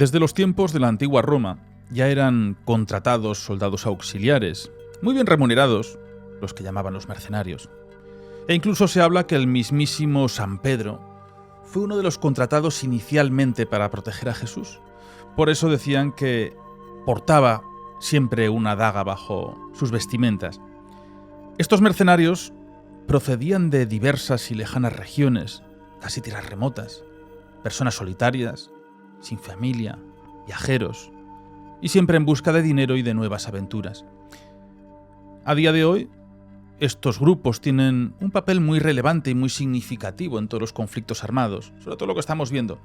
Desde los tiempos de la antigua Roma ya eran contratados soldados auxiliares, muy bien remunerados, los que llamaban los mercenarios. E incluso se habla que el mismísimo San Pedro fue uno de los contratados inicialmente para proteger a Jesús. Por eso decían que portaba siempre una daga bajo sus vestimentas. Estos mercenarios procedían de diversas y lejanas regiones, casi tierras remotas, personas solitarias, sin familia, viajeros, y siempre en busca de dinero y de nuevas aventuras. A día de hoy, estos grupos tienen un papel muy relevante y muy significativo en todos los conflictos armados, sobre todo lo que estamos viendo,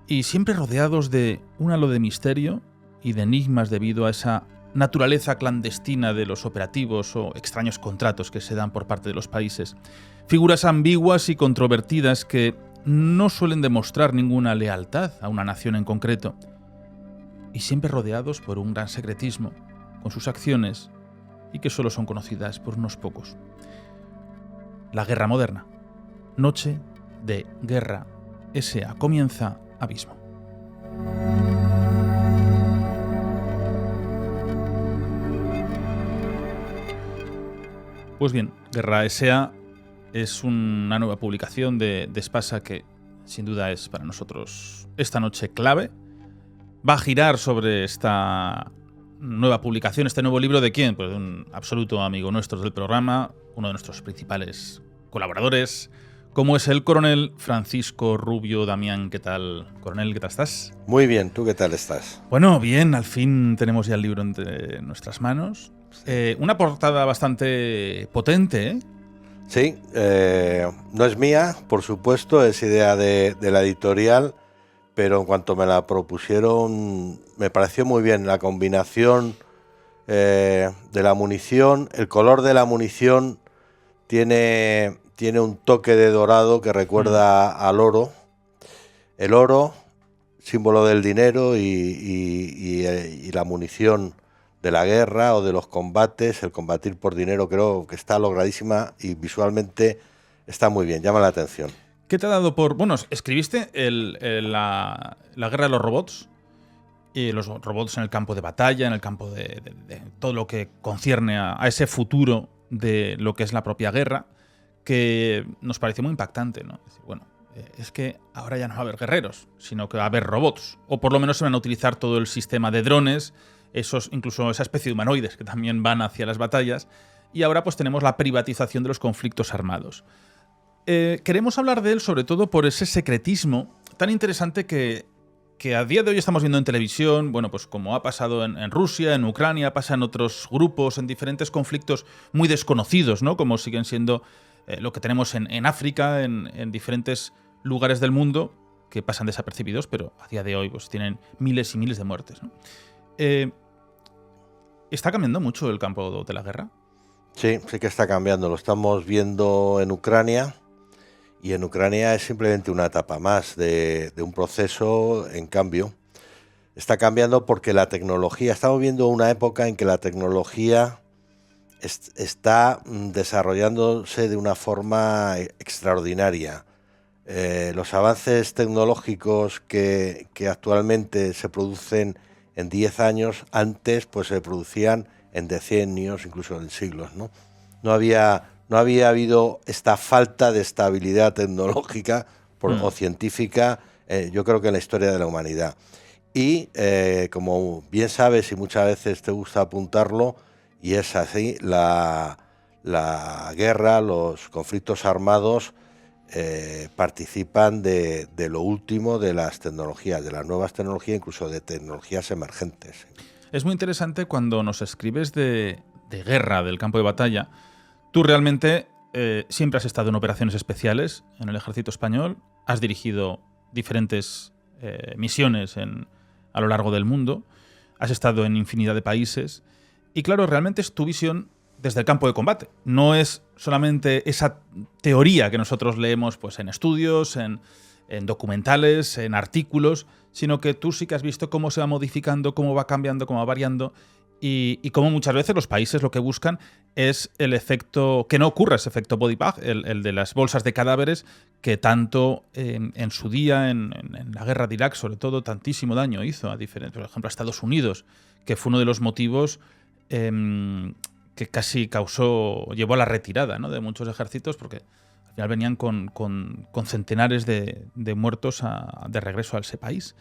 y siempre rodeados de un halo de misterio y de enigmas debido a esa naturaleza clandestina de los operativos o extraños contratos que se dan por parte de los países. Figuras ambiguas y controvertidas que no suelen demostrar ninguna lealtad a una nación en concreto, y siempre rodeados por un gran secretismo con sus acciones y que solo son conocidas por unos pocos. La guerra moderna. Noche de Guerra S.A. Comienza Abismo. Pues bien, Guerra S.A. es una nueva publicación de Espasa que sin duda es para nosotros esta noche clave. Va a girar sobre esta nueva publicación, este nuevo libro de quién? Pues de un absoluto amigo nuestro del programa, uno de nuestros principales colaboradores, como es el coronel Francisco Rubio Damián. ¿Qué tal, coronel? ¿Qué tal estás? Muy bien, ¿tú qué tal estás? Bueno, bien, al fin tenemos ya el libro entre nuestras manos. Una portada bastante potente, ¿eh? Sí, no es mía, por supuesto, es idea de la editorial, pero en cuanto me la propusieron me pareció muy bien la combinación de la munición. El color de la munición tiene un toque de dorado que recuerda al oro. El oro, símbolo del dinero, y la munición de la guerra o de los combates, el combatir por dinero, creo que está logradísima y visualmente está muy bien, llama la atención. ¿Qué te ha dado por...? Bueno, escribiste la guerra de los robots, y los robots en el campo de batalla, en el campo de todo lo que concierne a ese futuro de lo que es la propia guerra, que nos pareció muy impactante, ¿no? Es decir, bueno, es que ahora ya no va a haber guerreros, sino que va a haber robots, o por lo menos se van a utilizar todo el sistema de drones, incluso esa especie de humanoides que también van hacia las batallas, y ahora pues tenemos la privatización de los conflictos armados. Queremos hablar de él sobre todo por ese secretismo tan interesante que a día de hoy estamos viendo en televisión, bueno, pues como ha pasado en Rusia, en Ucrania, pasa en otros grupos, en diferentes conflictos muy desconocidos, ¿no? Como siguen siendo lo que tenemos en África, en diferentes lugares del mundo, que pasan desapercibidos, pero a día de hoy pues tienen miles y miles de muertes, ¿no? ¿Está cambiando mucho el campo de la guerra? Sí, sí que está cambiando. Lo estamos viendo en Ucrania, y en Ucrania es simplemente una etapa más de un proceso en cambio. Está cambiando porque la tecnología, estamos viendo una época en que la tecnología está desarrollándose de una forma extraordinaria. Los avances tecnológicos que actualmente se producen en 10 años, antes pues se producían en decenios, incluso en siglos, ¿no? No había habido esta falta de estabilidad tecnológica o científica, yo creo que en la historia de la humanidad. Y como bien sabes y muchas veces te gusta apuntarlo, y es así, la guerra, los conflictos armados participan de lo último de las tecnologías, de las nuevas tecnologías, incluso de tecnologías emergentes. Es muy interesante cuando nos escribes de guerra, del campo de batalla. Tú realmente siempre has estado en operaciones especiales en el ejército español, has dirigido diferentes misiones a lo largo del mundo, has estado en infinidad de países y claro, realmente es tu visión desde el campo de combate. No es solamente esa teoría que nosotros leemos pues, en estudios, en documentales, en artículos, sino que tú sí que has visto cómo se va modificando, cómo va cambiando, cómo va variando y cómo muchas veces los países lo que buscan es el efecto, que no ocurra ese efecto body bag, el de las bolsas de cadáveres, que tanto en su día, en la guerra de Irak sobre todo, tantísimo daño hizo, por ejemplo, a Estados Unidos, que fue uno de los motivos que casi llevó a la retirada, ¿no?, de muchos ejércitos, porque al final venían con centenares de muertos de regreso a ese país.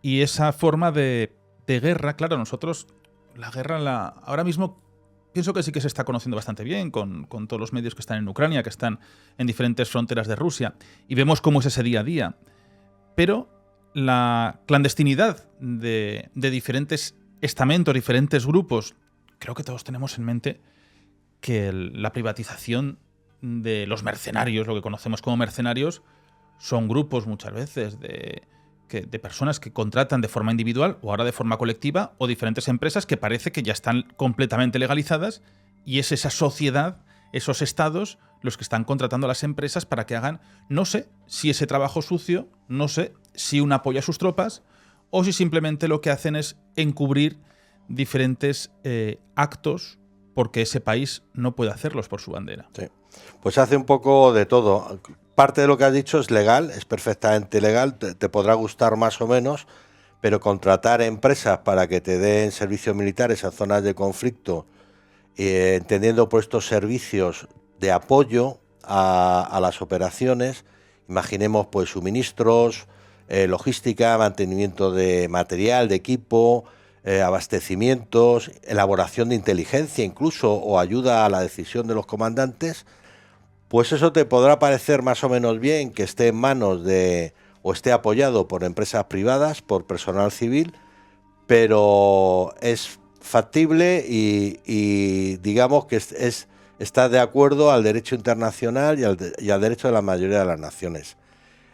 Y esa forma de guerra, claro, nosotros la guerra ahora mismo pienso que sí que se está conociendo bastante bien con todos los medios que están en Ucrania, que están en diferentes fronteras de Rusia, y vemos cómo es ese día a día. Pero la clandestinidad de diferentes estamentos, diferentes grupos, creo que todos tenemos en mente que la privatización de los mercenarios, lo que conocemos como mercenarios, son grupos muchas veces de personas que contratan de forma individual o ahora de forma colectiva, o diferentes empresas que parece que ya están completamente legalizadas, y es esa sociedad, esos estados, los que están contratando a las empresas para que hagan, no sé si ese trabajo sucio, no sé si un apoyo a sus tropas, o si simplemente lo que hacen es encubrir diferentes actos porque ese país no puede hacerlos por su bandera. Sí. Pues hace un poco de todo. Parte de lo que has dicho es legal, es perfectamente legal, te podrá gustar más o menos, pero contratar empresas para que te den servicios militares a zonas de conflicto, entendiendo por estos servicios de apoyo a las operaciones, imaginemos pues suministros, logística, mantenimiento de material, de equipo, abastecimientos, elaboración de inteligencia incluso, o ayuda a la decisión de los comandantes, pues eso te podrá parecer más o menos bien que esté en manos o esté apoyado por empresas privadas, por personal civil, pero es factible y digamos que está de acuerdo al derecho internacional y al derecho de la mayoría de las naciones.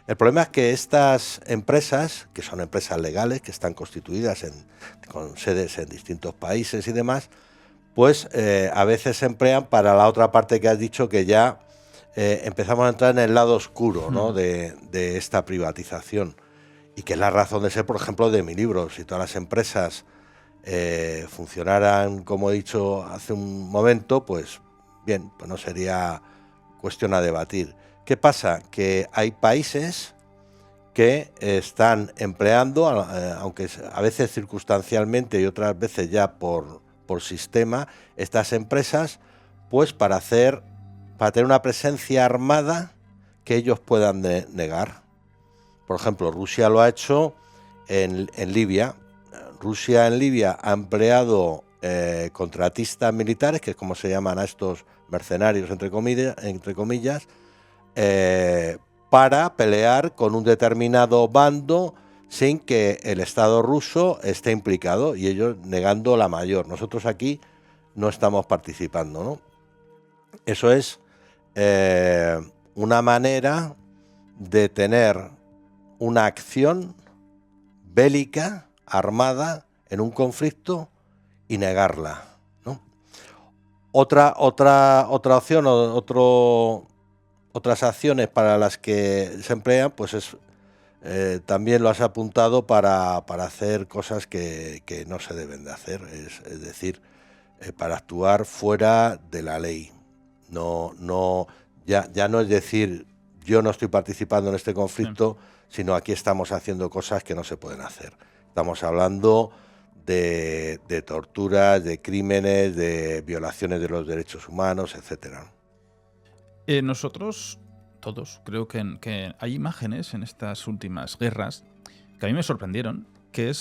El problema es que estas empresas, que son empresas legales, que están constituidas con sedes en distintos países y demás, pues a veces se emplean para la otra parte que has dicho, que ya empezamos a entrar en el lado oscuro, ¿no?, de esta privatización, y que es la razón de ser, por ejemplo, de mi libro. Si todas las empresas funcionaran como he dicho hace un momento, pues bien, pues no sería cuestión a debatir. ¿Qué pasa? Que hay países que están empleando, aunque a veces circunstancialmente y otras veces ya por sistema, estas empresas, pues para tener una presencia armada que ellos puedan negar. Por ejemplo, Rusia lo ha hecho en Libia. Rusia en Libia ha empleado contratistas militares, que es como se llaman a estos mercenarios, entre comillas, para pelear con un determinado bando sin que el Estado ruso esté implicado, y ellos negando la mayor. Nosotros aquí no estamos participando, ¿no? Eso es una manera de tener una acción bélica, armada, en un conflicto y negarla, ¿no? Otra opción, otras acciones para las que se emplean, pues es también lo has apuntado, para hacer cosas que no se deben de hacer, es decir, para actuar fuera de la ley. Ya no es decir, yo no estoy participando en este conflicto, sino aquí estamos haciendo cosas que no se pueden hacer. Estamos hablando de torturas, de crímenes, de violaciones de los derechos humanos, etcétera. Nosotros, todos, creo que hay imágenes en estas últimas guerras que a mí me sorprendieron, que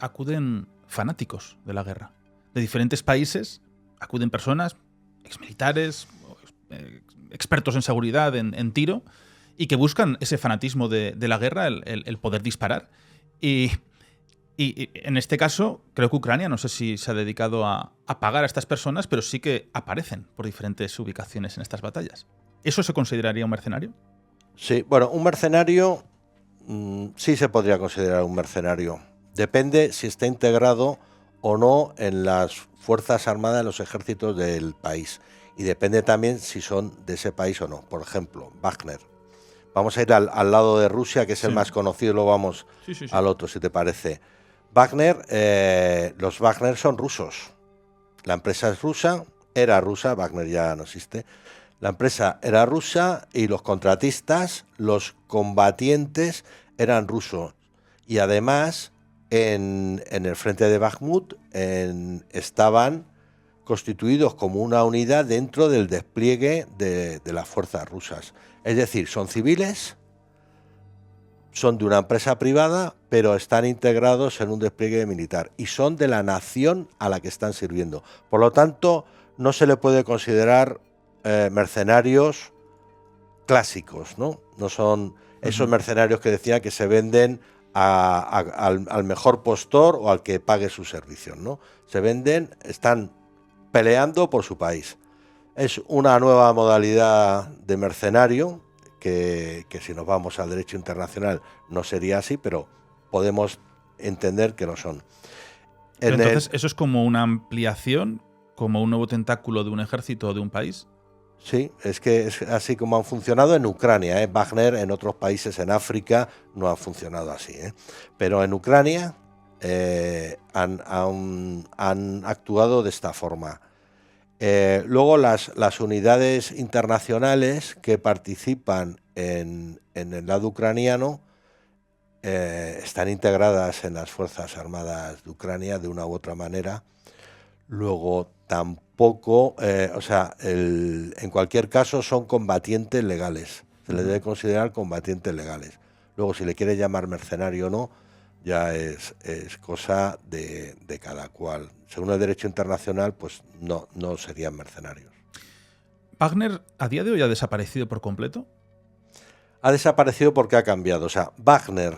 acuden fanáticos de la guerra. De diferentes países acuden personas, exmilitares, expertos en seguridad, en tiro, y que buscan ese fanatismo de la guerra, el poder disparar. Y en este caso, creo que Ucrania, no sé si se ha dedicado a pagar a estas personas, pero sí que aparecen por diferentes ubicaciones en estas batallas. ¿Eso se consideraría un mercenario? Sí, bueno, un mercenario sí se podría considerar un mercenario. Depende si está integrado o no en las fuerzas armadas, en los ejércitos del país. Y depende también si son de ese país o no. Por ejemplo, Wagner. Vamos a ir al lado de Rusia, que es el más conocido, luego vamos al otro, si te parece. Wagner, los Wagner son rusos. La empresa es rusa, era rusa, Wagner ya no existe. La empresa era rusa y los contratistas, los combatientes eran rusos. Y además, en el frente de Bakhmut estaban constituidos como una unidad dentro del despliegue de las fuerzas rusas. Es decir, son civiles, son de una empresa privada, pero están integrados en un despliegue militar y son de la nación a la que están sirviendo. Por lo tanto, no se le puede considerar mercenarios clásicos, ¿no? No son esos mercenarios que decían que se venden al mejor postor o al que pague sus servicios, ¿no? Se venden, están peleando por su país. Es una nueva modalidad de mercenario que si nos vamos al derecho internacional no sería así, pero podemos entender que no son. Pero entonces, ¿eso es como una ampliación, como un nuevo tentáculo de un ejército o de un país? Sí, es que es así como han funcionado en Ucrania. Wagner en otros países en África no ha funcionado así. Pero en Ucrania han actuado de esta forma. Luego las unidades internacionales que participan en el lado ucraniano están integradas en las Fuerzas Armadas de Ucrania de una u otra manera. Luego tampoco, en cualquier caso son combatientes legales. Se les debe considerar combatientes legales. Luego, si le quiere llamar mercenario o no, ya es cosa de cada cual. Según el derecho internacional, pues no serían mercenarios. ¿Wagner a día de hoy ha desaparecido por completo? Ha desaparecido porque ha cambiado. O sea, Wagner,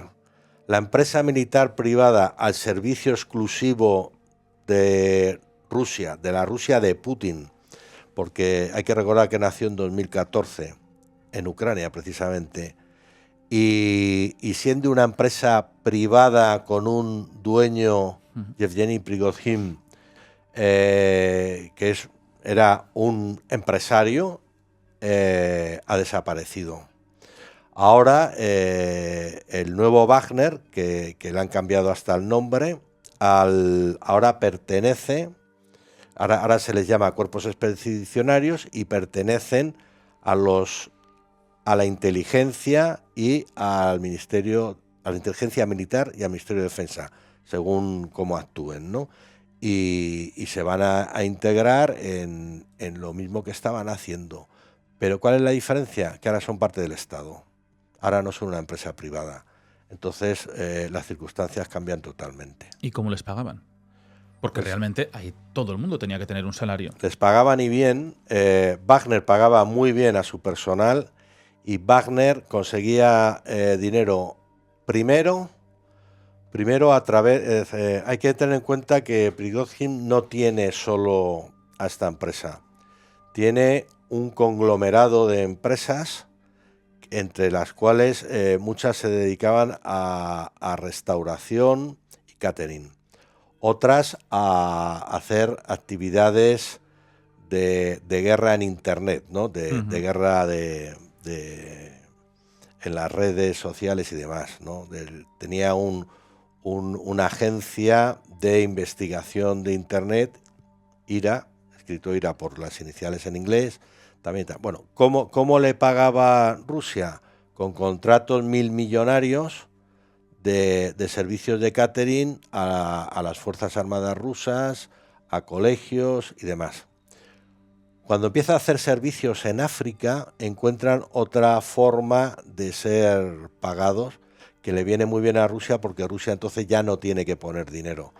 la empresa militar privada al servicio exclusivo de Rusia, de la Rusia de Putin, porque hay que recordar que nació en 2014, en Ucrania precisamente, y siendo una empresa privada con un dueño, Yevgeny Prigozhin, que era un empresario, ha desaparecido. Ahora el nuevo Wagner, que le han cambiado hasta el nombre, ahora pertenece, ahora se les llama cuerpos expedicionarios y pertenecen a la inteligencia y al ministerio, a la inteligencia militar y al Ministerio de Defensa, según cómo actúen, ¿no? Y se van a integrar en lo mismo que estaban haciendo. Pero ¿cuál es la diferencia? Que ahora son parte del Estado. Ahora no son una empresa privada. Entonces las circunstancias cambian totalmente. ¿Y cómo les pagaban? Porque pues, realmente ahí todo el mundo tenía que tener un salario. Les pagaban y bien. Wagner pagaba muy bien a su personal y Wagner conseguía dinero primero a través... hay que tener en cuenta que Prigozhin no tiene solo a esta empresa. Tiene un conglomerado de empresas, entre las cuales muchas se dedicaban a restauración y catering. Otras a hacer actividades de guerra en Internet, ¿no? De guerra en las redes sociales y demás, ¿no? Tenía una agencia de investigación de Internet, IRA, escrito IRA por las iniciales en inglés. También, bueno, ¿cómo le pagaba Rusia? Con contratos millonarios de servicios de catering a las Fuerzas Armadas rusas, a colegios y demás. Cuando empieza a hacer servicios en África, encuentran otra forma de ser pagados que le viene muy bien a Rusia, porque Rusia entonces ya no tiene que poner dinero,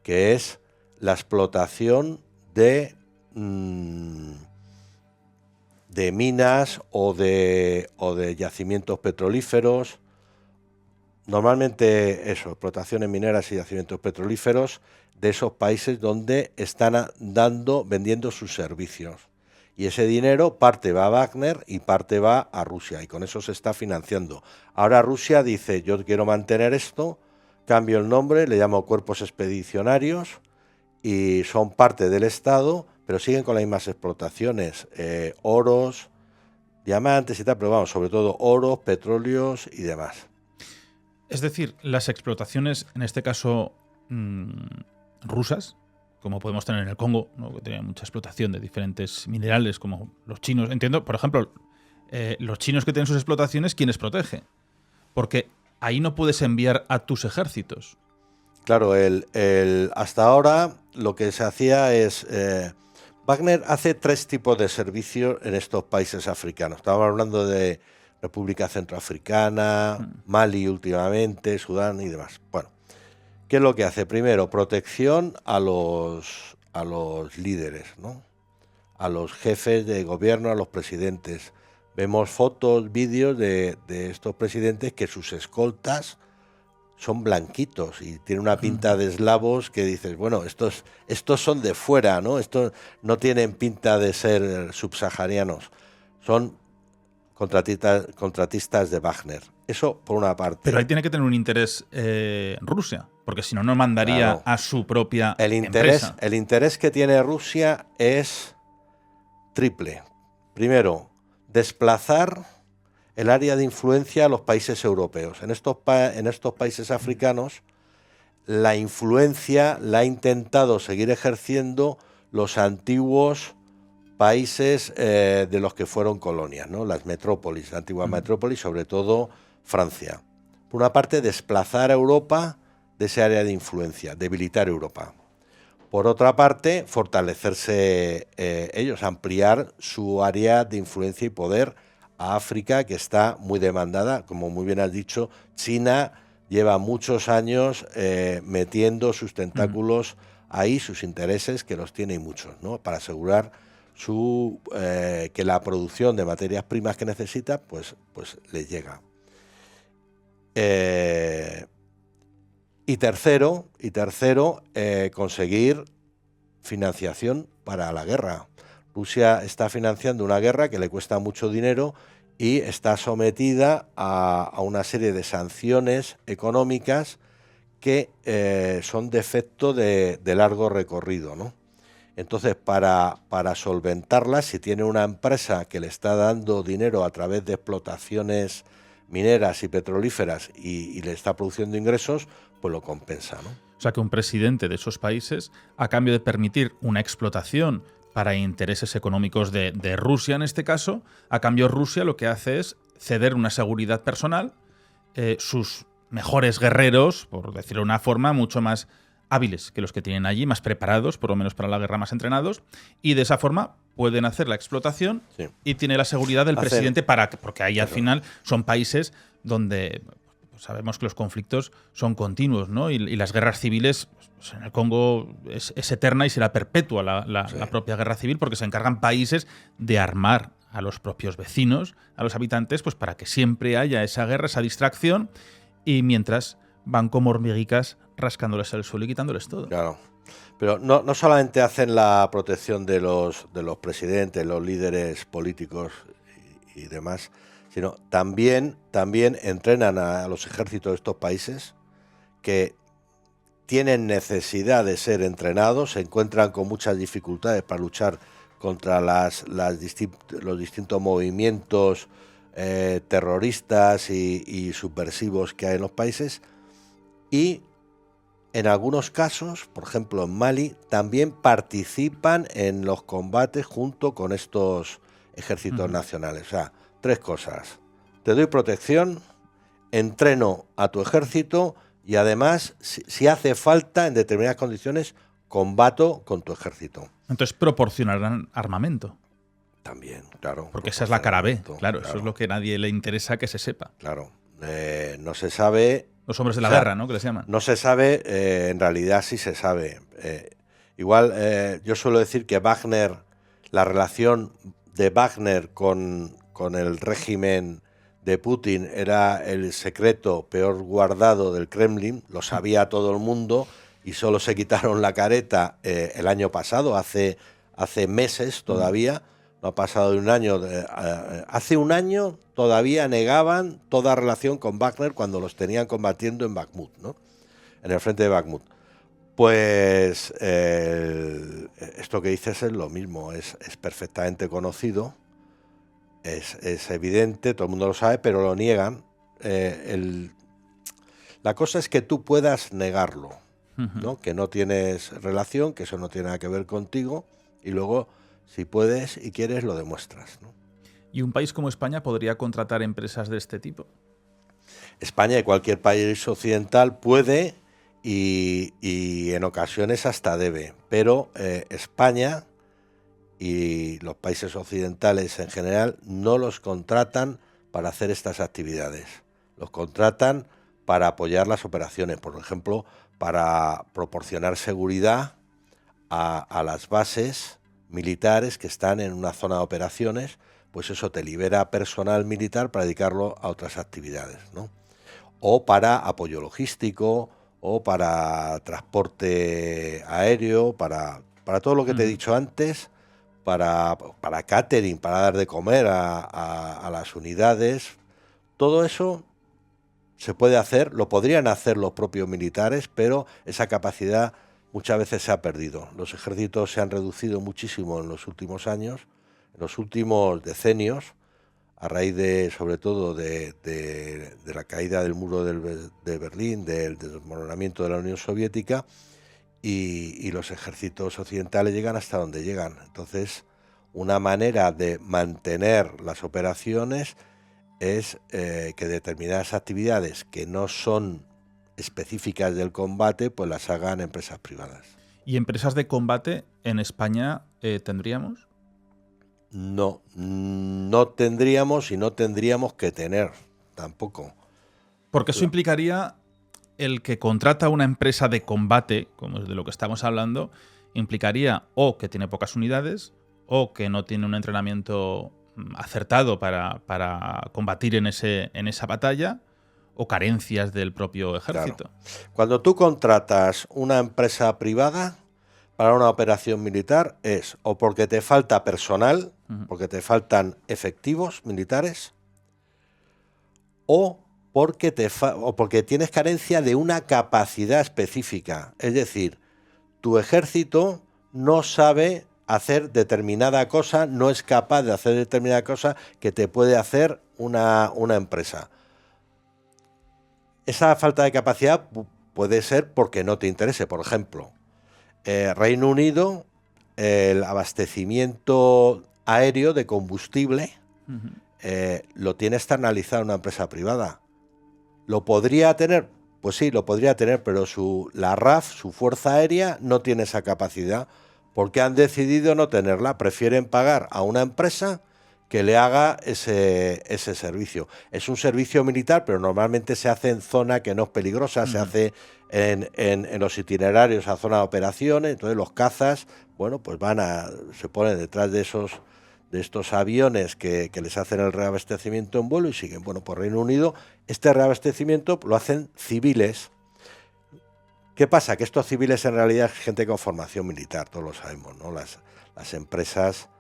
que es la explotación de minas o de yacimientos petrolíferos. Normalmente eso, explotaciones mineras y yacimientos petrolíferos de esos países donde están vendiendo sus servicios. Y ese dinero parte va a Wagner y parte va a Rusia, y con eso se está financiando. Ahora Rusia dice, yo quiero mantener esto, cambio el nombre, le llamo cuerpos expedicionarios, y son parte del Estado, pero siguen con las mismas explotaciones, oros, diamantes y tal, pero vamos, sobre todo oros, petróleos y demás. Es decir, las explotaciones, en este caso rusas, como podemos tener en el Congo, ¿no? Que tenía mucha explotación de diferentes minerales, como los chinos. Entiendo, por ejemplo, los chinos que tienen sus explotaciones, ¿quién les protege? Porque ahí no puedes enviar a tus ejércitos. Claro, hasta ahora lo que se hacía es... Wagner hace 3 tipos de servicios en estos países africanos. Estamos hablando de República Centroafricana, Mali últimamente, Sudán y demás. Bueno, ¿qué es lo que hace? Primero, protección a los líderes, ¿no? A los jefes de gobierno, a los presidentes. Vemos fotos, vídeos de estos presidentes que sus escoltas son blanquitos y tienen una pinta de eslavos que dices, bueno, estos son de fuera, ¿no? Estos no tienen pinta de ser subsaharianos. Son contratistas de Wagner. Eso por una parte. Pero ahí tiene que tener un interés Rusia, porque si no, no mandaría a su propia empresa. El interés que tiene Rusia es triple. Primero, desplazar el área de influencia a los países europeos. En estos países africanos, la influencia la ha intentado seguir ejerciendo los antiguos países de los que fueron colonias, ¿no? Las metrópolis, la antigua metrópolis, sobre todo Francia. Por una parte, desplazar a Europa de ese área de influencia, debilitar Europa. Por otra parte, fortalecerse ellos, ampliar su área de influencia y poder a África, que está muy demandada. Como muy bien has dicho, China lleva muchos años metiendo sus tentáculos ahí, sus intereses, que los tiene muchos, ¿no? Para asegurar que la producción de materias primas que necesita, pues les llega. Y tercero, conseguir financiación para la guerra. Rusia está financiando una guerra que le cuesta mucho dinero y está sometida a una serie de sanciones económicas que son de efecto de largo recorrido, ¿no? Entonces, para solventarlas, si tiene una empresa que le está dando dinero a través de explotaciones mineras y petrolíferas y le está produciendo ingresos, pues lo compensa, ¿no? O sea que un presidente de esos países, a cambio de permitir una explotación para intereses económicos de Rusia en este caso, a cambio Rusia lo que hace es ceder una seguridad personal, sus mejores guerreros, por decirlo de una forma, mucho más hábiles que los que tienen allí, más preparados, por lo menos para la guerra, más entrenados, y de esa forma pueden hacer la explotación y tiene la seguridad del presidente porque ahí al final son países donde sabemos que los conflictos son continuos, ¿no? Y las guerras civiles, pues en el Congo es eterna y será perpetua la propia guerra civil, porque se encargan países de armar a los propios vecinos, a los habitantes, pues para que siempre haya esa guerra, esa distracción, y mientras van como hormiguitas rascándoles el suelo y quitándoles todo. Claro. Pero no solamente hacen la protección de los presidentes, los líderes políticos y demás, sino también entrenan a los ejércitos de estos países que tienen necesidad de ser entrenados, se encuentran con muchas dificultades para luchar contra los distintos movimientos terroristas y subversivos que hay en los países, y en algunos casos, por ejemplo en Mali, también participan en los combates junto con estos ejércitos nacionales. O sea, 3 cosas. Te doy protección, entreno a tu ejército y además, si hace falta, en determinadas condiciones, combato con tu ejército. Entonces proporcionarán armamento. También, claro. Porque esa es la cara B, claro. Eso es lo que a nadie le interesa que se sepa. Claro. No se sabe... Los hombres de la guerra, ¿no? Que les llaman. No se sabe, en realidad sí se sabe. Igual, yo suelo decir que Wagner, la relación de Wagner con el régimen de Putin era el secreto peor guardado del Kremlin, lo sabía todo el mundo y solo se quitaron la careta el año pasado, hace meses todavía. No ha pasado de un año. Hace un año todavía negaban toda relación con Wagner cuando los tenían combatiendo en Bakhmut, ¿no? En el frente de Bakhmut. Pues esto que dices es lo mismo, es perfectamente conocido, es evidente, todo el mundo lo sabe, pero lo niegan. La cosa es que tú puedas negarlo. ¿no? Que no tienes relación, que eso no tiene nada que ver contigo, y luego, si puedes y quieres, lo demuestras, ¿no? ¿Y un país como España podría contratar empresas de este tipo? España y cualquier país occidental puede y en ocasiones hasta debe, pero España y los países occidentales en general no los contratan para hacer estas actividades. Los contratan para apoyar las operaciones, por ejemplo, para proporcionar seguridad a las bases militares que están en una zona de operaciones, pues eso te libera personal militar para dedicarlo a otras actividades, ¿no? O para apoyo logístico, o para transporte aéreo, para todo lo que te he dicho antes, para catering, para dar de comer a las unidades. Todo eso se puede hacer, lo podrían hacer los propios militares, pero esa capacidad muchas veces se ha perdido. Los ejércitos se han reducido muchísimo en los últimos años, en los últimos decenios, a raíz de, sobre todo, de la caída del muro de Berlín, del desmoronamiento de la Unión Soviética, y los ejércitos occidentales llegan hasta donde llegan. Entonces, una manera de mantener las operaciones es que determinadas actividades que no son específicas del combate, pues las hagan empresas privadas. ¿Y empresas de combate en España tendríamos? No, no tendríamos y no tendríamos que tener tampoco. Porque eso implicaría el que contrata una empresa de combate, como es de lo que estamos hablando, implicaría o que tiene pocas unidades o que no tiene un entrenamiento acertado para combatir en esa batalla, o carencias del propio ejército. Claro. Cuando tú contratas una empresa privada para una operación militar es o porque te falta personal, porque te faltan efectivos militares, o porque tienes carencia de una capacidad específica. Es decir, tu ejército no sabe hacer determinada cosa, no es capaz de hacer determinada cosa que te puede hacer una empresa. Esa falta de capacidad puede ser porque no te interese. Por ejemplo, Reino Unido, el abastecimiento aéreo de combustible lo tiene externalizado una empresa privada. ¿Lo podría tener? Pues sí, lo podría tener, pero la RAF, su Fuerza Aérea, no tiene esa capacidad porque han decidido no tenerla. Prefieren pagar a una empresa que le haga ese servicio. Es un servicio militar, pero normalmente se hace en zona que no es peligrosa, se hace en los itinerarios a zona de operaciones. Entonces los cazas, bueno, pues se ponen detrás de estos aviones que les hacen el reabastecimiento en vuelo y siguen. Bueno, por Reino Unido este reabastecimiento lo hacen civiles. ¿Qué pasa? Que estos civiles en realidad es gente con formación militar, todos lo sabemos, ¿no? Las empresas,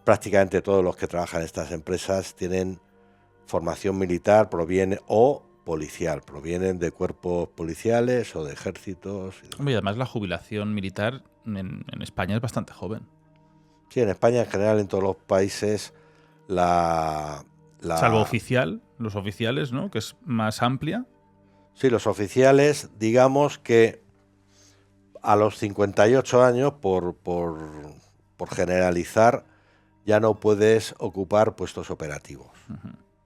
prácticamente todos los que trabajan en estas empresas tienen formación militar, o policial, provienen de cuerpos policiales o de ejércitos. Y además la jubilación militar en España es bastante joven. Sí, en España en general, en todos los países, salvo los oficiales, ¿no? Que es más amplia. Sí, los oficiales, digamos que a los 58 años, por generalizar, ya no puedes ocupar puestos operativos.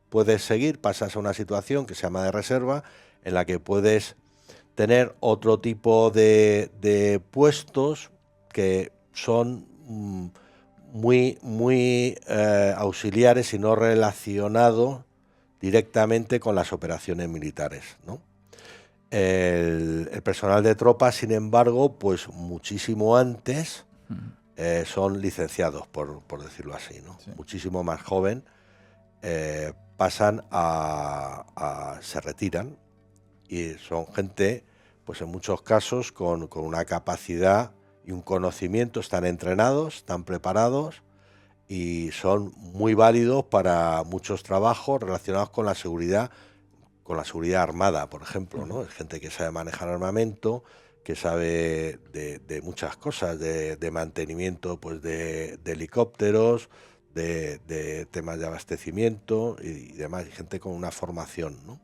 Puedes seguir, pasas a una situación que se llama de reserva, en la que puedes tener otro tipo de puestos que son muy auxiliares y no relacionados directamente con las operaciones militares, ¿no? El personal de tropas, sin embargo, pues muchísimo antes son licenciados, por decirlo así, ¿no? Sí. Muchísimo más joven, pasan se retiran, y son gente, pues en muchos casos, con una capacidad y un conocimiento, están entrenados, están preparados y son muy válidos para muchos trabajos relacionados con la seguridad armada, por ejemplo, ¿no? Es gente que sabe manejar armamento, que sabe de muchas cosas, de mantenimiento, pues de helicópteros, de temas de abastecimiento y demás, y gente con una formación, ¿no?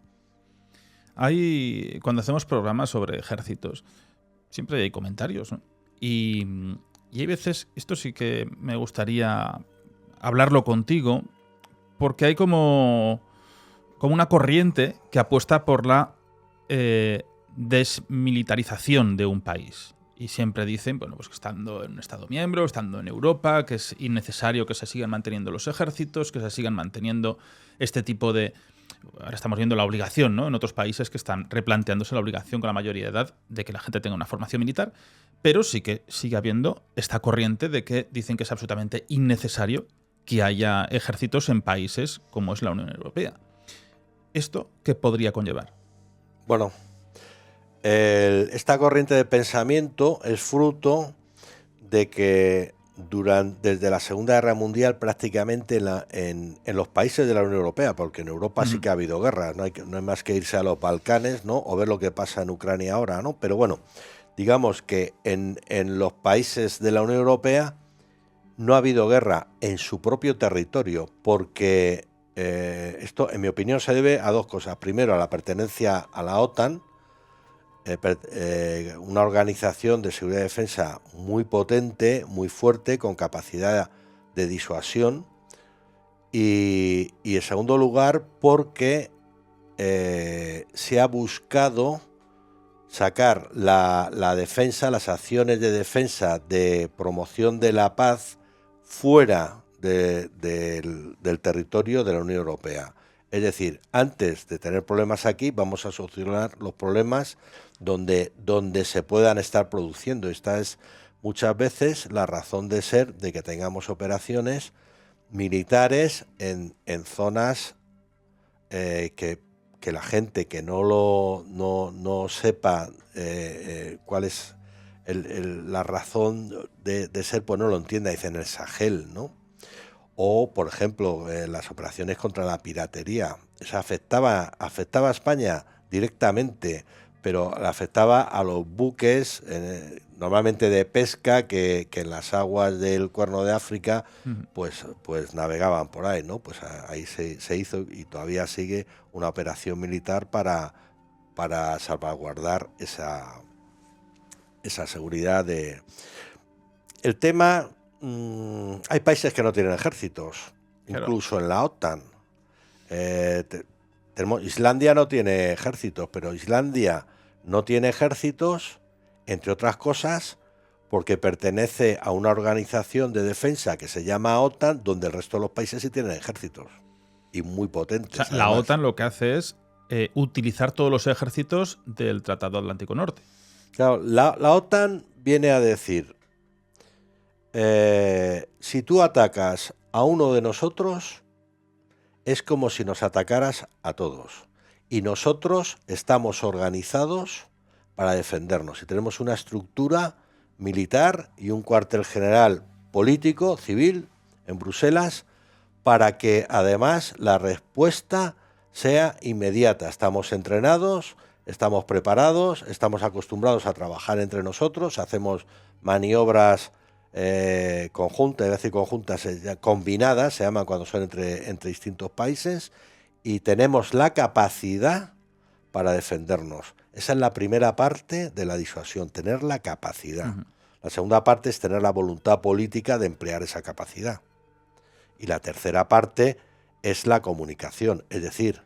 Cuando hacemos programas sobre ejércitos, siempre hay comentarios, ¿no? Y hay veces, esto sí que me gustaría hablarlo contigo, porque hay como una corriente que apuesta por la desmilitarización de un país. Y siempre dicen, bueno, pues que estando en un Estado miembro, estando en Europa, que es innecesario que se sigan manteniendo los ejércitos, que se sigan manteniendo este tipo de... Ahora estamos viendo la obligación, ¿no? En otros países que están replanteándose la obligación con la mayoría de edad de que la gente tenga una formación militar, pero sí que sigue habiendo esta corriente de que dicen que es absolutamente innecesario que haya ejércitos en países como es la Unión Europea. ¿Esto qué podría conllevar? Bueno, esta corriente de pensamiento es fruto de que desde la Segunda Guerra Mundial prácticamente en los países de la Unión Europea, porque en Europa sí que ha habido guerras, no hay más que irse a los Balcanes, ¿no? O ver lo que pasa en Ucrania ahora, ¿no? Pero bueno, digamos que en los países de la Unión Europea no ha habido guerra en su propio territorio, porque esto, en mi opinión, se debe a dos cosas. Primero, a la pertenencia a la OTAN, una organización de seguridad y defensa muy potente, muy fuerte, con capacidad de disuasión. Y en segundo lugar, porque se ha buscado sacar la defensa, las acciones de defensa, de promoción de la paz, fuera del territorio de la Unión Europea. Es decir, antes de tener problemas aquí, vamos a solucionar los problemas donde se puedan estar produciendo. Esta es muchas veces la razón de ser de que tengamos operaciones militares en zonas que la gente que no sepa cuál es la razón de ser, pues no lo entienda. Dicen el Sahel, ¿no? O, por ejemplo, las operaciones contra la piratería. Eso afectaba a España directamente, pero afectaba a los buques, normalmente de pesca, que en las aguas del Cuerno de África pues navegaban por ahí, ¿no? Pues ahí se hizo, y todavía sigue, una operación militar para salvaguardar esa seguridad El tema... hay países que no tienen ejércitos, claro. Incluso en la OTAN. Islandia no tiene ejércitos, pero Islandia no tiene ejércitos, entre otras cosas, porque pertenece a una organización de defensa que se llama OTAN, donde el resto de los países sí tienen ejércitos, y muy potentes. O sea, la OTAN lo que hace es utilizar todos los ejércitos del Tratado Atlántico Norte. Claro, la OTAN viene a decir... si tú atacas a uno de nosotros, es como si nos atacaras a todos. Y nosotros estamos organizados para defendernos. Y tenemos una estructura militar y un cuartel general político, civil, en Bruselas, para que además la respuesta sea inmediata. Estamos entrenados, estamos preparados, estamos acostumbrados a trabajar entre nosotros, hacemos maniobras conjuntas, es decir, conjuntas, combinadas, se llaman cuando son entre distintos países, y tenemos la capacidad para defendernos. Esa es la primera parte de la disuasión, tener la capacidad. La segunda parte es tener la voluntad política de emplear esa capacidad. Y la tercera parte es la comunicación, es decir,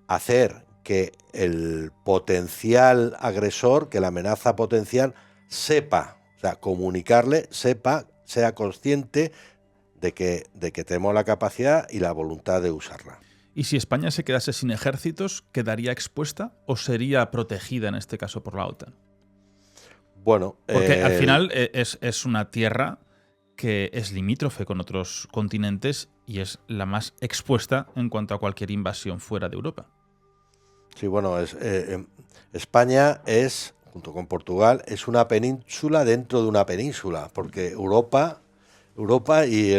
hacer que el potencial agresor, que la amenaza potencial, sepa, o sea, comunicarle, sepa, sea consciente de que tenemos la capacidad y la voluntad de usarla. ¿Y si España se quedase sin ejércitos, quedaría expuesta o sería protegida en este caso por la OTAN? Bueno, porque al final es una tierra que es limítrofe con otros continentes y es la más expuesta en cuanto a cualquier invasión fuera de Europa. Sí, bueno, España es, junto con Portugal, es una península dentro de una península, porque Europa y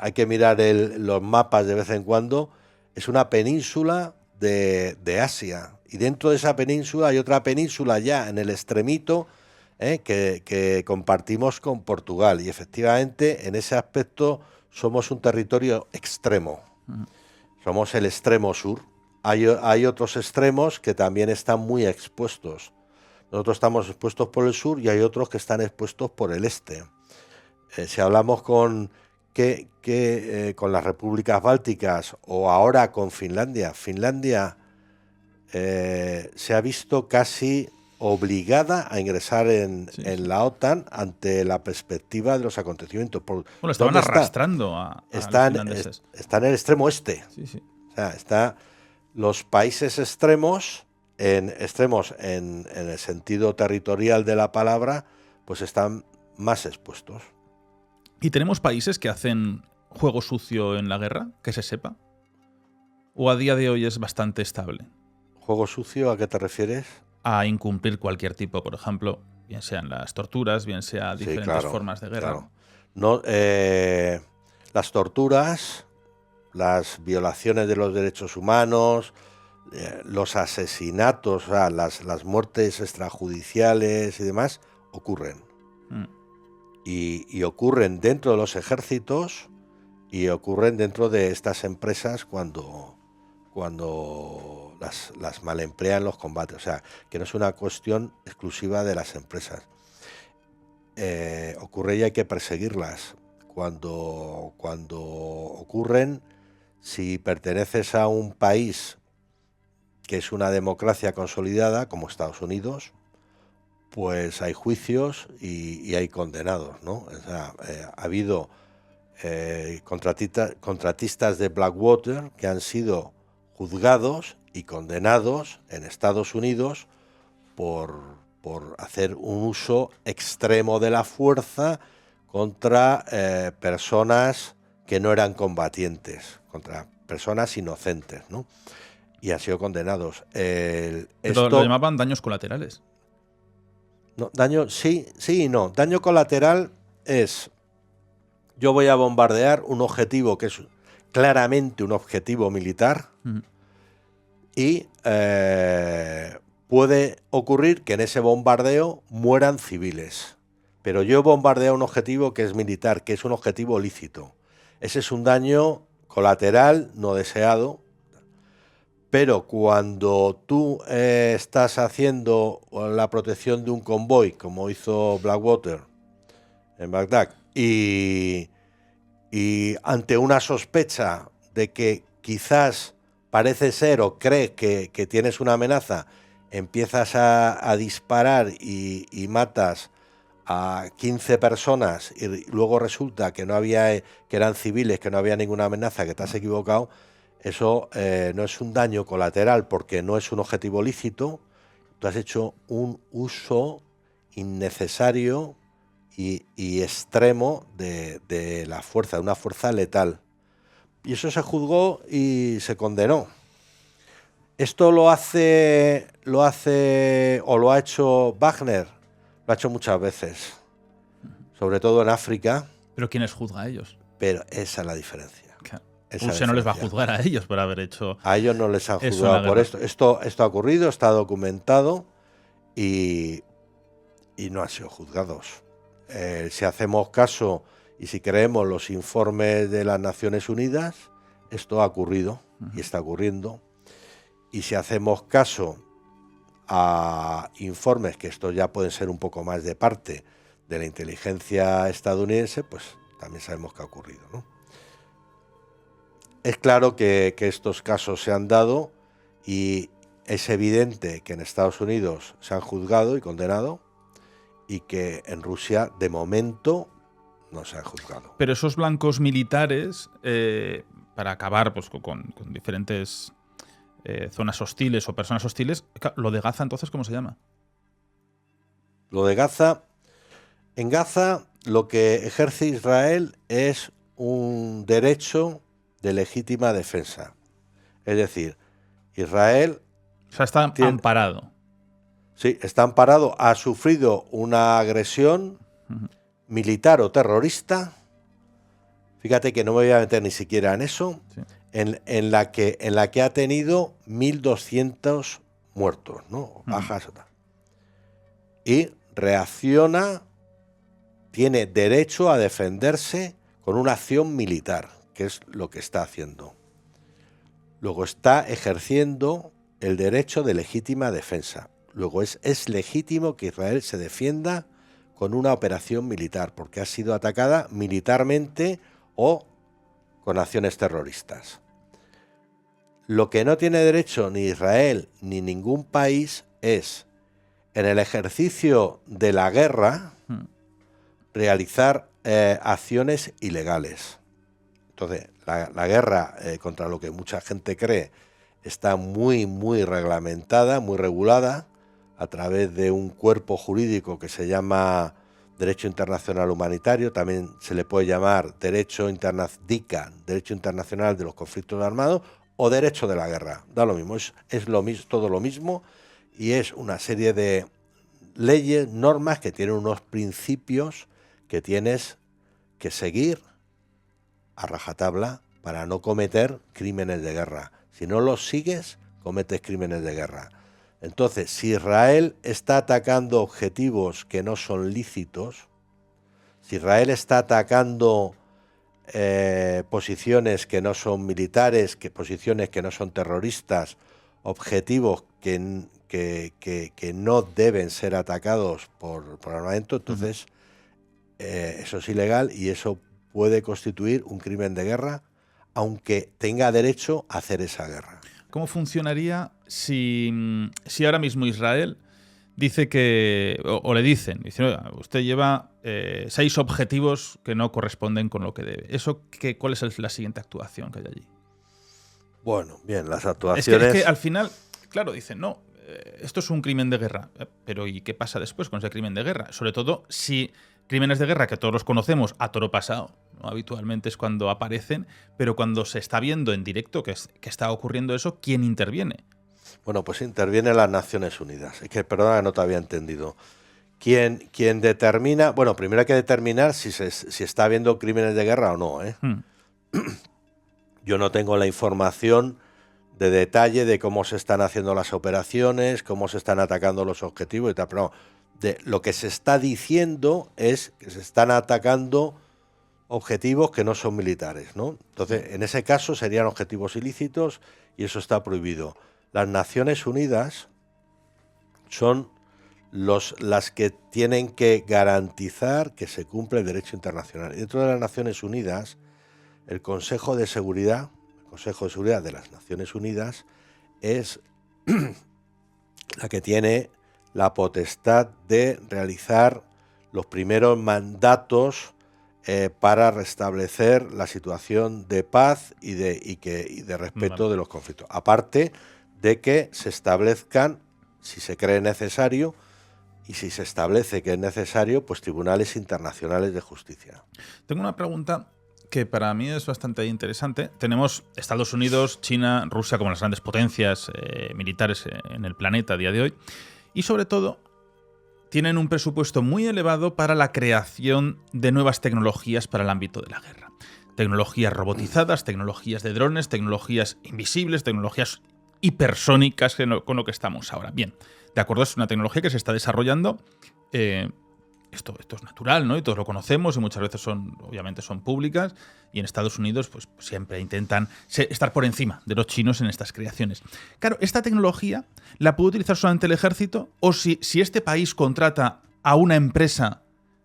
hay que mirar los mapas de vez en cuando, es una península de Asia, y dentro de esa península hay otra península ya en el extremito, que compartimos con Portugal, y efectivamente en ese aspecto somos un territorio extremo. Somos el extremo sur, hay otros extremos que también están muy expuestos. Nosotros estamos expuestos por el sur y hay otros que están expuestos por el este. Si hablamos con las repúblicas bálticas o ahora con Finlandia, Finlandia se ha visto casi obligada a ingresar en la OTAN ante la perspectiva de los acontecimientos. Bueno, estaban arrastrando a los finlandeses. Está en el extremo este. Sí, sí. O sea, está los países extremos en el sentido territorial de la palabra, pues están más expuestos. ¿Y tenemos países que hacen juego sucio en la guerra, que se sepa? ¿O a día de hoy es bastante estable? ¿Juego sucio a qué te refieres? A incumplir cualquier tipo, por ejemplo, bien sean las torturas, bien sea diferentes formas de guerra. Claro. No, las torturas, las violaciones de los derechos humanos, los asesinatos, o sea, las muertes extrajudiciales y demás, ocurren. Y ocurren dentro de los ejércitos y ocurren dentro de estas empresas cuando las malemplean los combates. O sea, que no es una cuestión exclusiva de las empresas. Ocurre y hay que perseguirlas. Cuando ocurren, si perteneces a un país que es una democracia consolidada, como Estados Unidos, pues hay juicios y hay condenados, ¿no? O sea, ha habido contratistas de Blackwater que han sido juzgados y condenados en Estados Unidos por hacer un uso extremo de la fuerza contra personas que no eran combatientes, contra personas inocentes, ¿no? Y han sido condenados. Pero lo llamaban daños colaterales. No, sí y no. Daño colateral es: yo voy a bombardear un objetivo que es claramente un objetivo militar y puede ocurrir que en ese bombardeo mueran civiles. Pero yo bombardeo un objetivo que es militar, que es un objetivo lícito. Ese es un daño colateral no deseado. Pero cuando tú estás haciendo la protección de un convoy, como hizo Blackwater en Bagdad, y ante una sospecha de que quizás parece ser o crees que tienes una amenaza, empiezas a disparar y matas a 15 personas y luego resulta que que eran civiles, que no había ninguna amenaza, que te has equivocado. Eso no es un daño colateral porque no es un objetivo lícito. Tú has hecho un uso innecesario y extremo de la fuerza, de una fuerza letal. Y eso se juzgó y se condenó. Esto lo ha hecho Wagner, lo ha hecho muchas veces, sobre todo en África. ¿Pero quién les juzga a ellos? Pero esa es la diferencia. Claro. Rusia no les va a juzgar a ellos por haber hecho. A ellos no les han juzgado por esto. Esto ha ocurrido, está documentado y no han sido juzgados. Si hacemos caso y si creemos los informes de las Naciones Unidas, esto ha ocurrido y está ocurriendo. Y si hacemos caso a informes, que estos ya pueden ser un poco más de parte de la inteligencia estadounidense, pues también sabemos que ha ocurrido, ¿no? Es claro que estos casos se han dado y es evidente que en Estados Unidos se han juzgado y condenado y que en Rusia, de momento, no se han juzgado. Pero esos blancos militares, para acabar pues, con diferentes zonas hostiles o personas hostiles, lo de Gaza, entonces, ¿cómo se llama? Lo de Gaza, en Gaza lo que ejerce Israel es un derecho de legítima defensa. Es decir, Israel... O sea, está amparado. Sí, está amparado. Ha sufrido una agresión militar o terrorista. Fíjate que no me voy a meter ni siquiera en eso. Sí. En la que ha tenido 1.200 muertos, ¿no? Bajas. Y reacciona, tiene derecho a defenderse con una acción militar, que es lo que está haciendo. Luego está ejerciendo el derecho de legítima defensa. Luego es legítimo que Israel se defienda con una operación militar, porque ha sido atacada militarmente o con acciones terroristas. Lo que no tiene derecho ni Israel ni ningún país es, en el ejercicio de la guerra, realizar acciones ilegales. Entonces, la guerra, contra lo que mucha gente cree, está muy, muy reglamentada, muy regulada, a través de un cuerpo jurídico que se llama Derecho Internacional Humanitario, también se le puede llamar DICA, Derecho Internacional de los Conflictos Armados, o Derecho de la Guerra. Da lo mismo, es lo mismo, todo lo mismo, y es una serie de leyes, normas que tienen unos principios que tienes que seguir a rajatabla para no cometer crímenes de guerra. Si no los sigues, cometes crímenes de guerra. Entonces, si Israel está atacando objetivos que no son lícitos, si Israel está atacando posiciones que no son militares, posiciones que no son terroristas, objetivos que no deben ser atacados por armamento, entonces eso es ilegal y eso puede constituir un crimen de guerra, aunque tenga derecho a hacer esa guerra. ¿Cómo funcionaría si ahora mismo Israel dice que, o le dicen, usted lleva 6 objetivos que no corresponden con lo que debe? ¿Cuál es la siguiente actuación que hay allí? Bueno, bien, las actuaciones... Es que al final, claro, dicen, no, esto es un crimen de guerra. Pero ¿y qué pasa después con ese crimen de guerra? Sobre todo si crímenes de guerra, que todos los conocemos a toro pasado, ¿no? Habitualmente es cuando aparecen, pero cuando se está viendo en directo que está ocurriendo eso, ¿quién interviene? Bueno, pues intervienen las Naciones Unidas. Es que, perdona, que no te había entendido. ¿Quién determina? Bueno, primero hay que determinar si está habiendo crímenes de guerra o no, ¿eh? Yo no tengo la información de detalle de cómo se están haciendo las operaciones, cómo se están atacando los objetivos y tal, pero lo que se está diciendo es que se están atacando objetivos que no son militares, ¿no? Entonces, en ese caso serían objetivos ilícitos y eso está prohibido. Las Naciones Unidas son las que tienen que garantizar que se cumple el derecho internacional. Y dentro de las Naciones Unidas, el Consejo de Seguridad de las Naciones Unidas es la que tiene la potestad de realizar los primeros mandatos para restablecer la situación de paz y de respeto de los conflictos. Aparte de que se establezcan, si se cree necesario, y si se establece que es necesario, pues tribunales internacionales de justicia. Tengo una pregunta que para mí es bastante interesante. Tenemos Estados Unidos, China, Rusia como las grandes potencias militares en el planeta a día de hoy, y sobre todo tienen un presupuesto muy elevado para la creación de nuevas tecnologías para el ámbito de la guerra. Tecnologías robotizadas, tecnologías de drones, tecnologías invisibles, tecnologías hipersónicas con lo que estamos ahora. Bien, de acuerdo, es una tecnología que se está desarrollando. Esto es natural, ¿no? Y todos lo conocemos y muchas veces obviamente son públicas, y en Estados Unidos pues siempre intentan estar por encima de los chinos en estas creaciones. Claro, esta tecnología la puede utilizar solamente el ejército, o si este país contrata a una empresa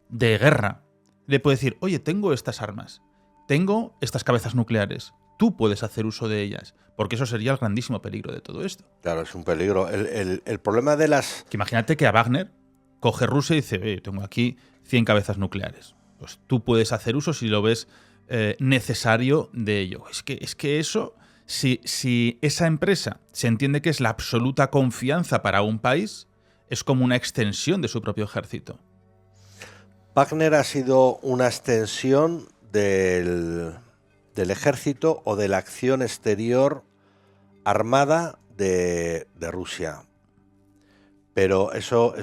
de guerra, le puede decir, oye, tengo estas armas, tengo estas cabezas nucleares, tú puedes hacer uso de ellas, porque eso sería el grandísimo peligro de todo esto. Claro, es un peligro. El problema de las... Que imagínate que a Wagner coge Rusia y dice, oye, tengo aquí 100 cabezas nucleares. Pues tú puedes hacer uso si lo ves necesario de ello. Es que eso, si esa empresa se entiende que es la absoluta confianza para un país, es como una extensión de su propio ejército. Wagner ha sido una extensión del ejército o de la acción exterior armada de Rusia. Pero eso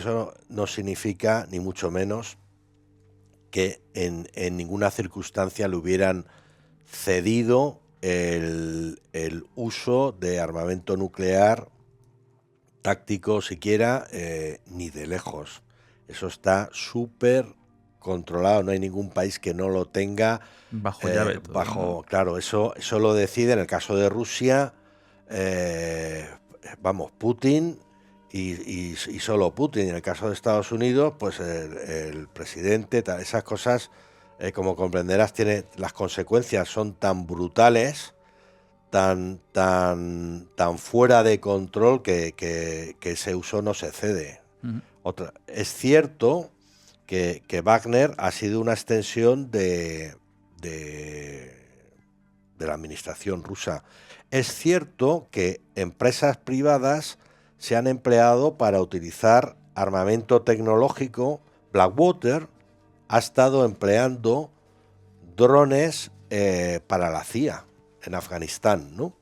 no significa, ni mucho menos, que en ninguna circunstancia le hubieran cedido el uso de armamento nuclear táctico siquiera, ni de lejos. Eso está súper controlado, no hay ningún país que no lo tenga bajo llave. Claro, eso lo decide, en el caso de Rusia, Putin y solo Putin. En el caso de Estados Unidos, pues el presidente, esas cosas, como comprenderás, las consecuencias son tan brutales, tan fuera de control que ese uso no se cede. Es cierto que Wagner ha sido una extensión de la administración rusa. Es cierto que empresas privadas se han empleado para utilizar armamento tecnológico. Blackwater ha estado empleando drones para la CIA en Afganistán, ¿no?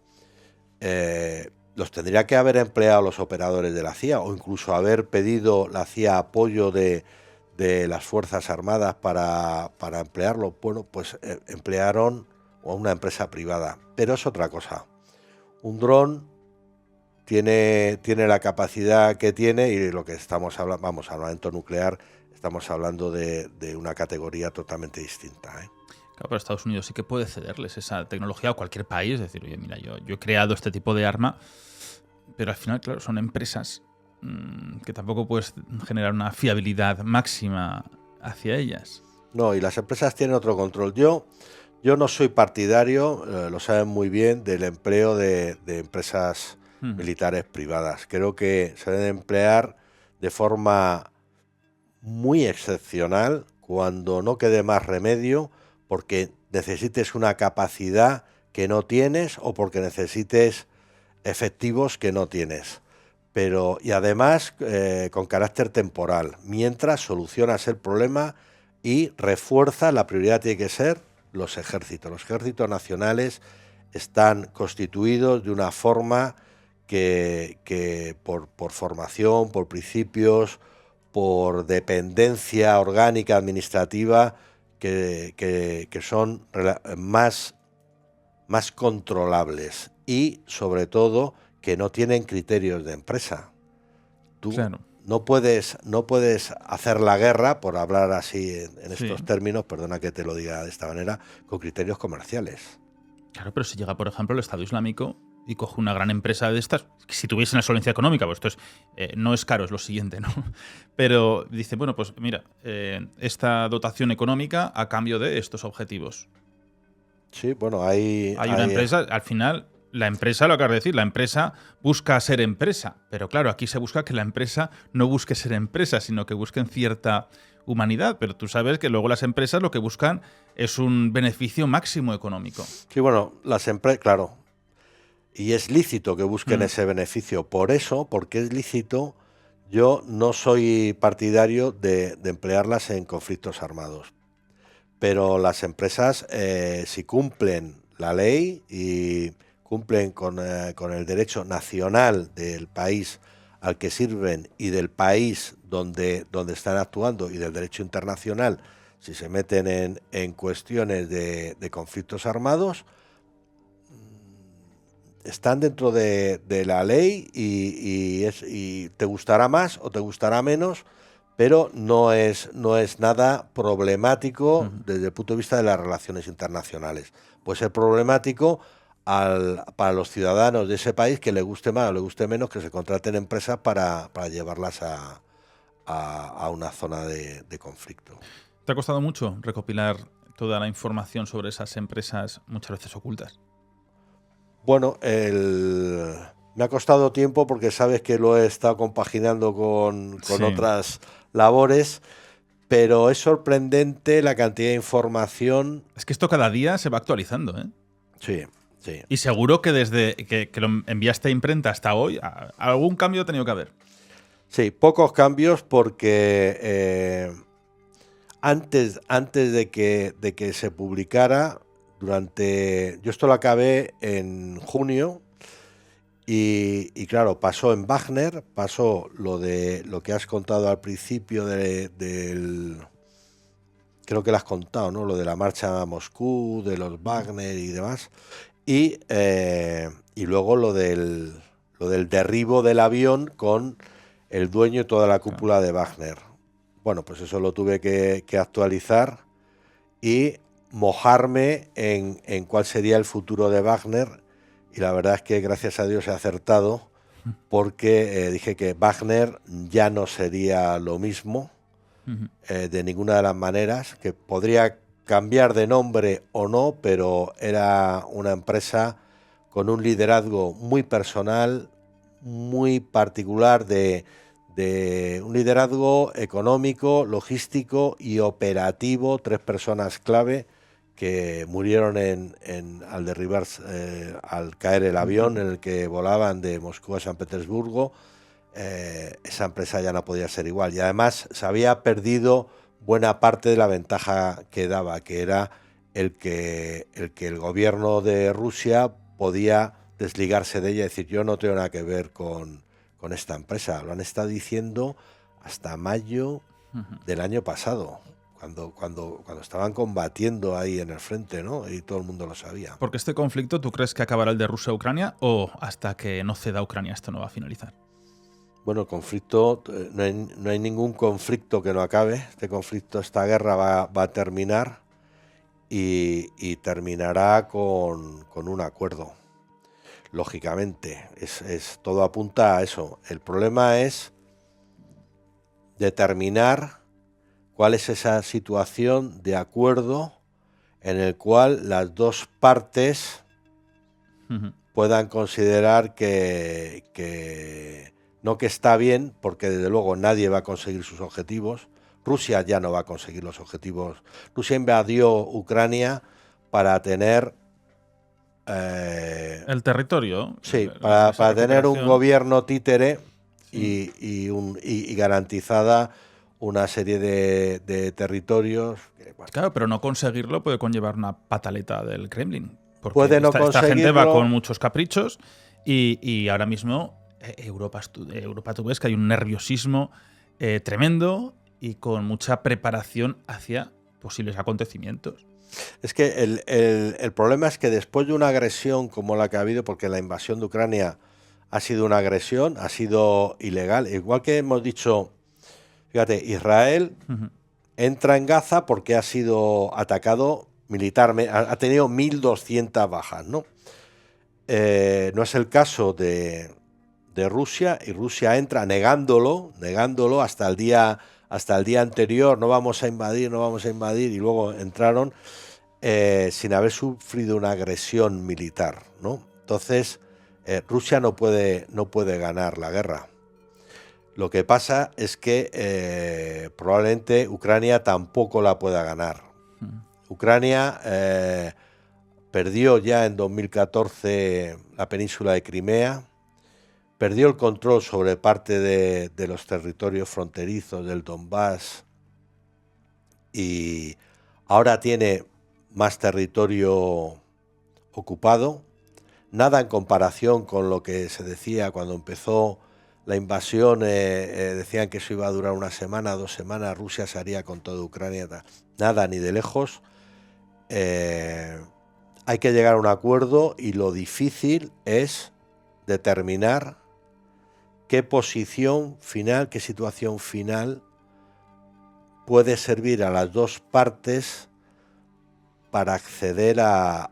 Los tendría que haber empleado los operadores de la CIA, o incluso haber pedido la CIA apoyo de las Fuerzas Armadas para emplearlo. Bueno, pues emplearon a una empresa privada, pero es otra cosa. Un dron tiene la capacidad que tiene, y lo que estamos hablando, armamento nuclear, estamos hablando de una categoría totalmente distinta, ¿eh? Claro, pero Estados Unidos sí que puede cederles esa tecnología a cualquier país, es decir, oye, mira, yo he creado este tipo de arma, pero al final, claro, son empresas que tampoco puedes generar una fiabilidad máxima hacia ellas. No, y las empresas tienen otro control. Yo no soy partidario, lo saben muy bien, del empleo de empresas militares privadas. Creo que se deben emplear de forma muy excepcional, cuando no quede más remedio, porque necesites una capacidad que no tienes o porque necesites efectivos que no tienes. Y además con carácter temporal, mientras solucionas el problema y refuerza. La prioridad tiene que ser los ejércitos. Los ejércitos nacionales están constituidos de una forma que por formación, por principios, por dependencia orgánica administrativa, que son más controlables, y sobre todo que no tienen criterios de empresa. Tú claro. no puedes hacer la guerra, por hablar así en estos términos, perdona que te lo diga de esta manera, con criterios comerciales. Claro, pero si llega, por ejemplo, el Estado Islámico y coge una gran empresa de estas, si tuviesen la solvencia económica, pues esto no es caro, es lo siguiente, ¿no? Pero dice, bueno, pues mira, esta dotación económica a cambio de estos objetivos. Sí, bueno, hay una empresa, al final, la empresa, lo acabas de decir, la empresa busca ser empresa, pero claro, aquí se busca que la empresa no busque ser empresa, sino que busquen cierta humanidad, pero tú sabes que luego las empresas lo que buscan es un beneficio máximo económico. Sí, bueno, las empresas, claro, y es lícito que busquen ese beneficio. Por eso, porque es lícito, yo no soy partidario de emplearlas en conflictos armados. Pero las empresas, si cumplen la ley y cumplen con el derecho nacional del país al que sirven y del país donde están actuando, y del derecho internacional, si se meten en cuestiones de conflictos armados, están dentro de la ley, y te gustará más o te gustará menos, pero no es nada problemático desde el punto de vista de las relaciones internacionales. Puede ser problemático para los ciudadanos de ese país, que le guste más o le guste menos, que se contraten empresas para llevarlas a una zona de conflicto. ¿Te ha costado mucho recopilar toda la información sobre esas empresas, muchas veces ocultas? Bueno, me ha costado tiempo, porque sabes que lo he estado compaginando con otras labores, pero es sorprendente la cantidad de información. Es que esto cada día se va actualizando, ¿eh? Sí, sí. Y seguro que desde que lo enviaste a imprenta hasta hoy, algún cambio ha tenido que haber. Sí, pocos cambios, porque antes de que se publicara, yo esto lo acabé en junio, y claro, pasó en Wagner, pasó lo que has contado al principio creo que lo has contado, ¿no? Lo de la marcha a Moscú, de los Wagner y demás, y luego lo del derribo del avión con el dueño y toda la cúpula de Wagner. Bueno, pues eso lo tuve que actualizar y mojarme en cuál sería el futuro de Wagner, y la verdad es que gracias a Dios he acertado, porque dije que Wagner ya no sería lo mismo de ninguna de las maneras, que podría cambiar de nombre o no, pero era una empresa con un liderazgo muy personal, muy particular, de un liderazgo económico, logístico y operativo, 3 personas clave que murieron al derribar, al caer el avión en el que volaban de Moscú a San Petersburgo. Esa empresa ya no podía ser igual, y además se había perdido buena parte de la ventaja que daba, que era el que el gobierno de Rusia podía desligarse de ella y decir: yo no tengo nada que ver con esta empresa. Lo han estado diciendo hasta mayo del año pasado, cuando estaban combatiendo ahí en el frente, ¿no? Y todo el mundo lo sabía. Porque este conflicto, ¿tú crees que acabará el de Rusia a Ucrania o hasta que no ceda Ucrania esto no va a finalizar? Bueno, el conflicto, no hay ningún conflicto que no acabe. Este conflicto, esta guerra va a terminar, y terminará con un acuerdo. Lógicamente, todo apunta a eso. El problema es determinar cuál es esa situación de acuerdo en el cual las dos partes puedan considerar que no que está bien, porque desde luego nadie va a conseguir sus objetivos. Rusia ya no va a conseguir los objetivos. Rusia invadió Ucrania para tener el territorio. Sí, para tener un gobierno títere, sí, y garantizada una serie de territorios. Bueno. Claro, pero no conseguirlo puede conllevar una pataleta del Kremlin. Porque puede no esta gente va con muchos caprichos y ahora mismo Europa tú ves que hay un nerviosismo tremendo y con mucha preparación hacia posibles acontecimientos. Es que el problema es que después de una agresión como la que ha habido, porque la invasión de Ucrania ha sido una agresión, ha sido ilegal, igual que hemos dicho, fíjate, Israel entra en Gaza porque ha sido atacado militarmente, ha tenido 1.200 bajas, ¿no? No es el caso de Rusia, y Rusia entra negándolo hasta el día anterior: no vamos a invadir, y luego entraron sin haber sufrido una agresión militar, ¿no? Entonces, Rusia no puede ganar la guerra. Lo que pasa es que probablemente Ucrania tampoco la pueda ganar. Ucrania perdió ya en 2014 la península de Crimea, perdió el control sobre parte de los territorios fronterizos del Donbass, y ahora tiene más territorio ocupado. Nada en comparación con lo que se decía cuando empezó la invasión. Decían que eso iba a durar 1 semana, 2 semanas, Rusia se haría con toda Ucrania. Nada, ni de lejos. Hay que llegar a un acuerdo, y lo difícil es determinar qué posición final, qué situación final puede servir a las dos partes para acceder a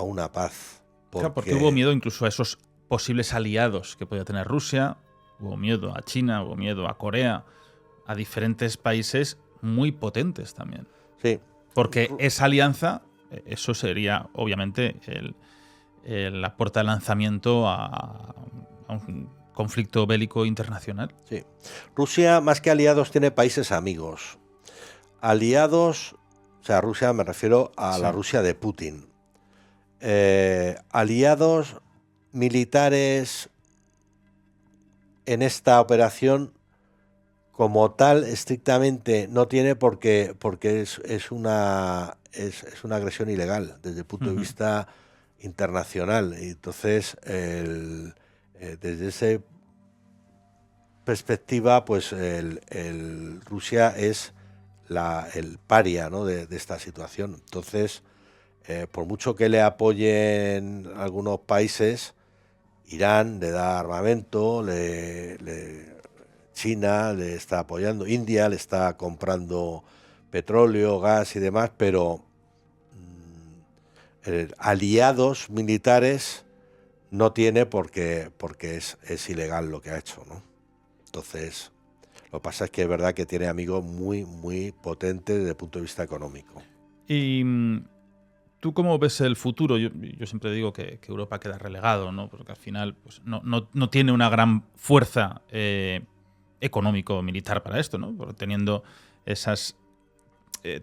una paz. Porque hubo miedo incluso a esos posibles aliados que podía tener Rusia, hubo miedo a China, hubo miedo a Corea, a diferentes países muy potentes también. Sí. Porque esa alianza, eso sería obviamente la puerta de lanzamiento a un conflicto bélico internacional. Sí. Rusia, más que aliados, tiene países amigos. Aliados, o sea, Rusia, me refiero a la Rusia de Putin. Aliados militares en esta operación como tal estrictamente no tiene, porque es una agresión ilegal desde el punto de vista internacional, y entonces desde esa perspectiva, pues Rusia es el paria, ¿no?, de esta situación. Entonces, por mucho que le apoyen algunos países, Irán le da armamento, China le está apoyando, India le está comprando petróleo, gas y demás, pero aliados militares no tiene porque es ilegal lo que ha hecho, ¿no? Entonces, lo que pasa es que es verdad que tiene amigos muy, muy potentes desde el punto de vista económico. Y ¿tú cómo ves el futuro? Yo siempre digo que Europa queda relegado, ¿no? Porque al final pues, no tiene una gran fuerza económico-militar para esto, ¿no? Porque teniendo esas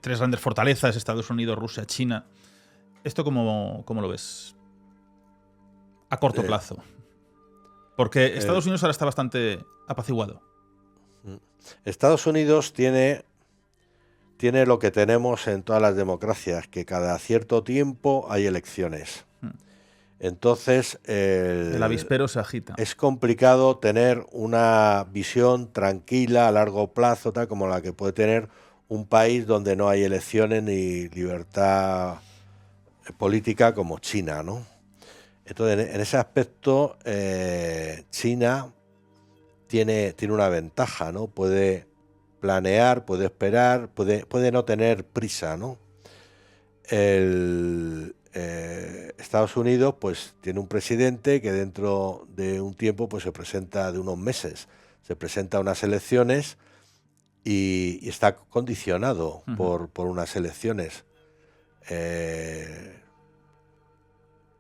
tres grandes fortalezas, Estados Unidos, Rusia, China. ¿Esto cómo lo ves a corto plazo? Porque Estados Unidos ahora está bastante apaciguado. Estados Unidos tiene lo que tenemos en todas las democracias, que cada cierto tiempo hay elecciones. Entonces, el avispero se agita. Es complicado tener una visión tranquila a largo plazo, tal como la que puede tener un país donde no hay elecciones ni libertad política como China, ¿no? Entonces, en ese aspecto, China tiene una ventaja, ¿no? Puede planear, puede esperar, puede no tener prisa, ¿no? Estados Unidos pues tiene un presidente que dentro de un tiempo pues se presenta, de unos meses, se presenta a unas elecciones y está condicionado por unas elecciones.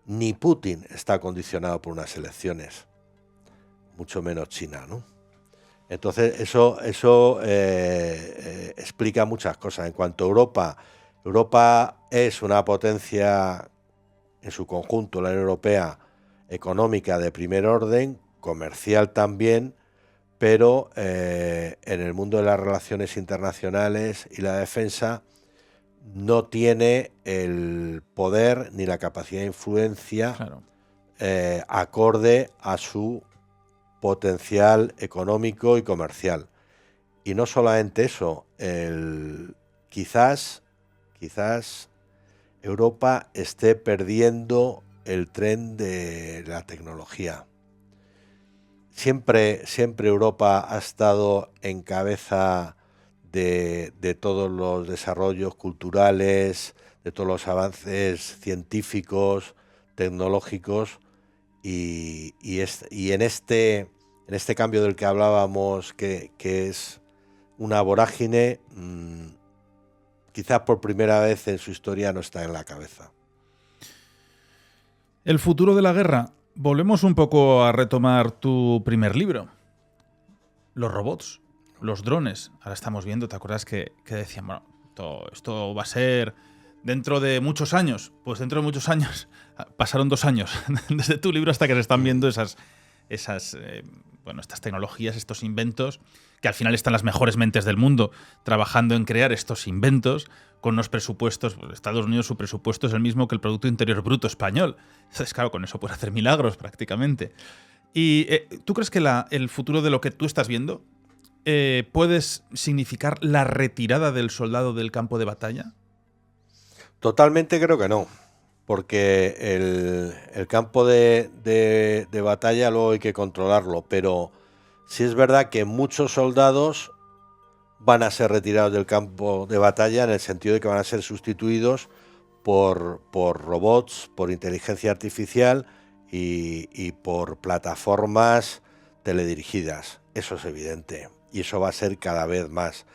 Ni Putin está condicionado por unas elecciones, mucho menos China, ¿no? Entonces eso explica muchas cosas. En cuanto a Europa es una potencia en su conjunto, la Unión Europea, económica de primer orden, comercial también, pero en el mundo de las relaciones internacionales y la defensa no tiene el poder ni la capacidad de influencia, claro, acorde a su potencial económico y comercial. Y no solamente eso, quizás Europa esté perdiendo el tren de la tecnología. Siempre Europa ha estado en cabeza de todos los desarrollos culturales, de todos los avances científicos, tecnológicos, y en este cambio del que hablábamos, que es una vorágine, quizás por primera vez en su historia no está en la cabeza. El futuro de la guerra. Volvemos un poco a retomar tu primer libro. Los robots, los drones. Ahora estamos viendo, ¿te acuerdas que decían, bueno, esto va a ser dentro de muchos años? Pues dentro de muchos años, pasaron 2 años desde tu libro hasta que se están viendo estas tecnologías, estos inventos, que al final están las mejores mentes del mundo trabajando en crear estos inventos con unos presupuestos. Estados Unidos, su presupuesto es el mismo que el Producto Interior Bruto español. Entonces, claro, con eso puede hacer milagros prácticamente. ¿Y tú crees que el futuro de lo que tú estás viendo puede significar la retirada del soldado del campo de batalla? Totalmente creo que no. Porque el campo de batalla luego hay que controlarlo, pero sí es verdad que muchos soldados van a ser retirados del campo de batalla en el sentido de que van a ser sustituidos por robots, por inteligencia artificial y por plataformas teledirigidas. Eso es evidente y eso va a ser cada vez más.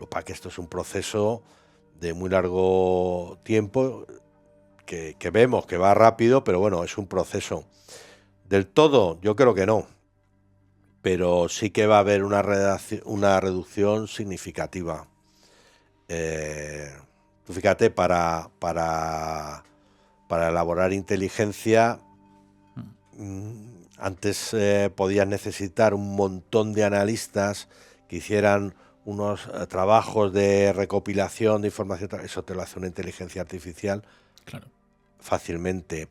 Para que esto es un proceso de muy largo tiempo, que vemos que va rápido, pero bueno, es un proceso. Del todo, yo creo que no, pero sí que va a haber una reducción significativa. Tú fíjate, para elaborar inteligencia, antes podías necesitar un montón de analistas que hicieran unos trabajos de recopilación de información. Eso te lo hace una inteligencia artificial. Claro. Fácilmente.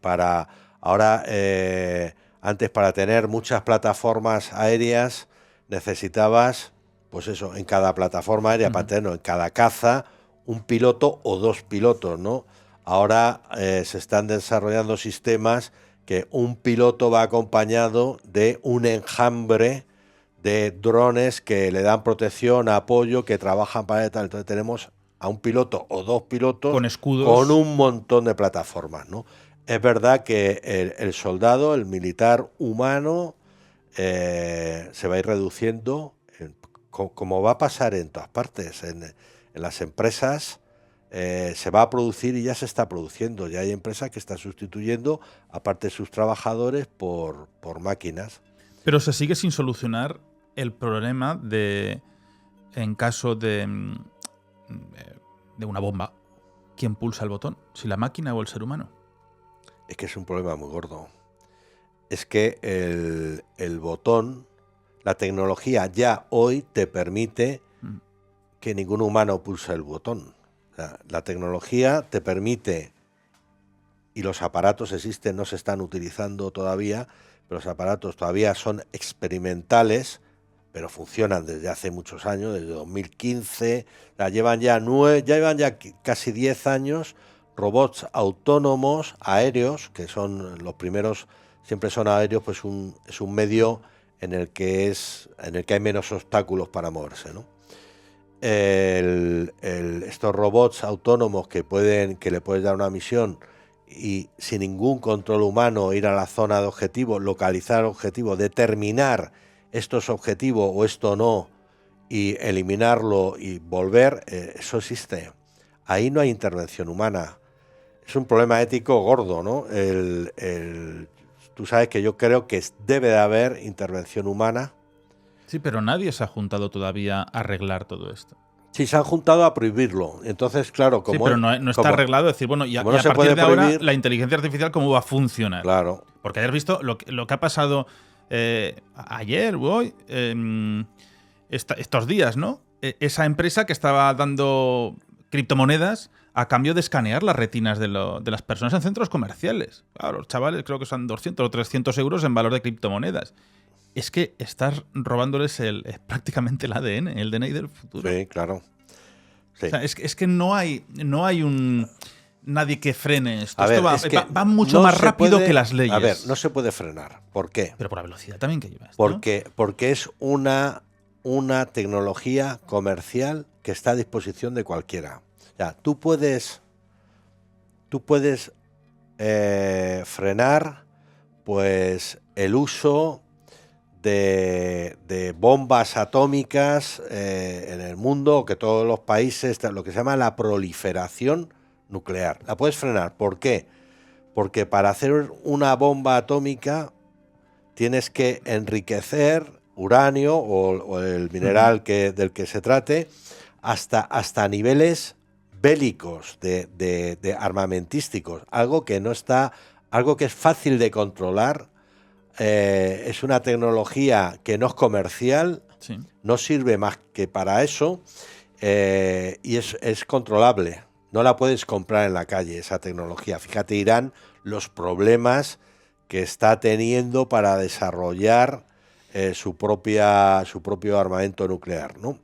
Antes, para tener muchas plataformas aéreas, necesitabas, pues eso, en cada plataforma aérea, para tenerlo en cada caza, un piloto o 2 pilotos, ¿no? Ahora se están desarrollando sistemas que un piloto va acompañado de un enjambre de drones que le dan protección, apoyo, que trabajan para tal. Entonces tenemos a un piloto o 2 pilotos con escudos, con un montón de plataformas, ¿no? es verdad que el soldado, el militar humano, se va a ir reduciendo, como va a pasar en todas partes. En las empresas se va a producir y ya se está produciendo. Ya hay empresas que están sustituyendo, aparte de sus trabajadores, por máquinas. Pero se sigue sin solucionar el problema en caso de una bomba, ¿quién pulsa el botón? ¿Si la máquina o el ser humano? Es que es un problema muy gordo. Es que el botón, la tecnología ya hoy te permite que ningún humano pulse el botón. O sea, la tecnología te permite, y los aparatos existen, no se están utilizando todavía, pero los aparatos todavía son experimentales, pero funcionan desde hace muchos años, desde 2015, llevan ya casi 10 años, robots autónomos, aéreos, que son los primeros, siempre son aéreos, pues es un medio en el que hay menos obstáculos para moverse, ¿no? Estos robots autónomos que le puedes dar una misión y sin ningún control humano ir a la zona de objetivo, localizar el objetivo, determinar esto es objetivo o esto no, y eliminarlo y volver, eso existe. Ahí no hay intervención humana. Es un problema ético gordo, ¿no? Tú sabes que yo creo que debe de haber intervención humana. Sí, pero nadie se ha juntado todavía a arreglar todo esto. Sí, se han juntado a prohibirlo. Entonces, claro, como... Sí, pero no está arreglado. Es decir, bueno, y a no partir de ahora, la inteligencia artificial, ¿cómo va a funcionar? Claro. Porque hayas visto lo que ha pasado ayer o hoy, estos días, ¿no? Esa empresa que estaba dando criptomonedas a cambio de escanear las retinas de las personas en centros comerciales. Claro, los chavales creo que son 200 o 300 euros en valor de criptomonedas. Es que estás robándoles prácticamente el ADN, el DNI del futuro. Sí, claro. Sí. O sea, es que no hay nadie que frene esto. A ver, esto va mucho más rápido que las leyes. A ver, no se puede frenar. ¿Por qué? Pero por la velocidad también que lleva esto. Porque es una tecnología comercial que está a disposición de cualquiera. O sea, tú puedes frenar pues el uso de bombas atómicas en el mundo, que todos los países, lo que se llama la proliferación nuclear. La puedes frenar. ¿Por qué? Porque para hacer una bomba atómica tienes que enriquecer uranio o el mineral del que se trate hasta niveles bélicos, de armamentísticos, algo que es fácil de controlar. Es una tecnología que no es comercial, sí, no sirve más que para eso, y es controlable. No la puedes comprar en la calle, esa tecnología. Fíjate, Irán, los problemas que está teniendo para desarrollar su propio armamento nuclear, ¿no?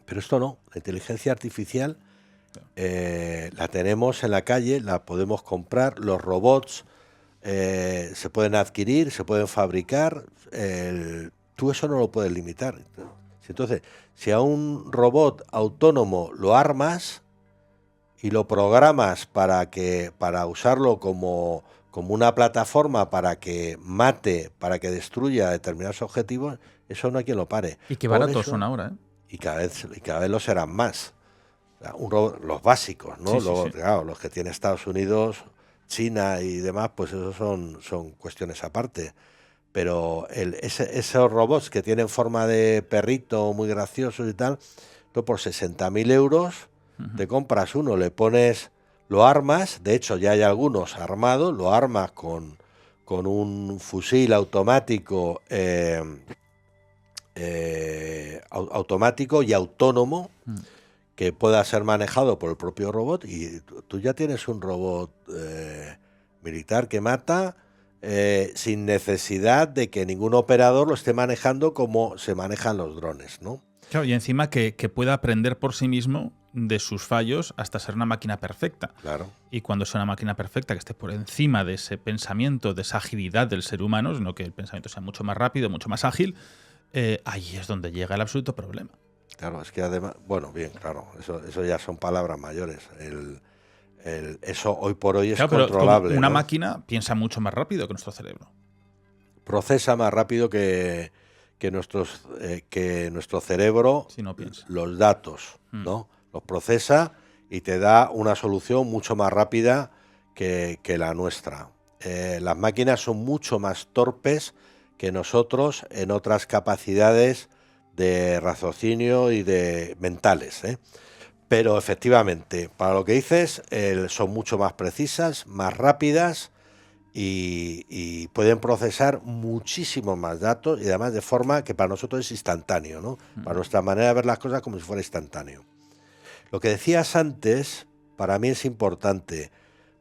Pero esto no, la inteligencia artificial la tenemos en la calle, la podemos comprar, los robots se pueden adquirir, se pueden fabricar, tú eso no lo puedes limitar. Entonces, si a un robot autónomo lo armas y lo programas para usarlo como una plataforma para que mate, para que destruya determinados objetivos, eso no hay quien lo pare. Y qué baratos son ahora, ¿eh? Y cada vez lo serán más. Los básicos, ¿no? Sí, sí. Claro, los que tiene Estados Unidos, China y demás, pues esos son cuestiones aparte. Pero esos robots que tienen forma de perrito muy graciosos y tal, tú por 60.000 euros te compras uno, le pones, lo armas, de hecho ya hay algunos armados, lo armas con un fusil automático automático y autónomo que pueda ser manejado por el propio robot, y tú ya tienes un robot militar que mata sin necesidad de que ningún operador lo esté manejando como se manejan los drones, ¿no? Claro, y encima que pueda aprender por sí mismo de sus fallos hasta ser una máquina perfecta. Claro. Y cuando sea una máquina perfecta que esté por encima de ese pensamiento, de esa agilidad del ser humano, sino que el pensamiento sea mucho más rápido, mucho más ágil, ahí es donde llega el absoluto problema. Claro, es que además, bueno, bien, claro, eso ya son palabras mayores. Eso hoy por hoy es Claro, pero controlable. una ¿no? máquina piensa mucho más rápido que nuestro cerebro. Procesa más rápido que nuestro cerebro Si no piensa. los datos, ¿no? Los procesa y te da una solución mucho más rápida que la nuestra. Las máquinas son mucho más torpes que nosotros en otras capacidades de raciocinio y de mentales, ¿eh? Pero efectivamente, para lo que dices, son mucho más precisas, más rápidas y pueden procesar muchísimos más datos y además de forma que para nosotros es instantáneo, ¿no? Para nuestra manera de ver las cosas como si fuera instantáneo. Lo que decías antes, para mí es importante.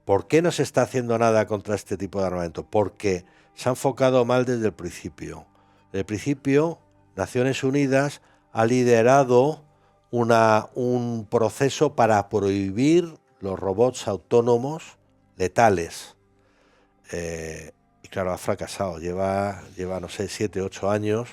¿Por qué no se está haciendo nada contra este tipo de armamento? Porque se ha enfocado mal desde el principio. Desde el principio, Naciones Unidas ha liderado un proceso para prohibir los robots autónomos letales. Y claro, ha fracasado. Lleva no sé, 7, 8 años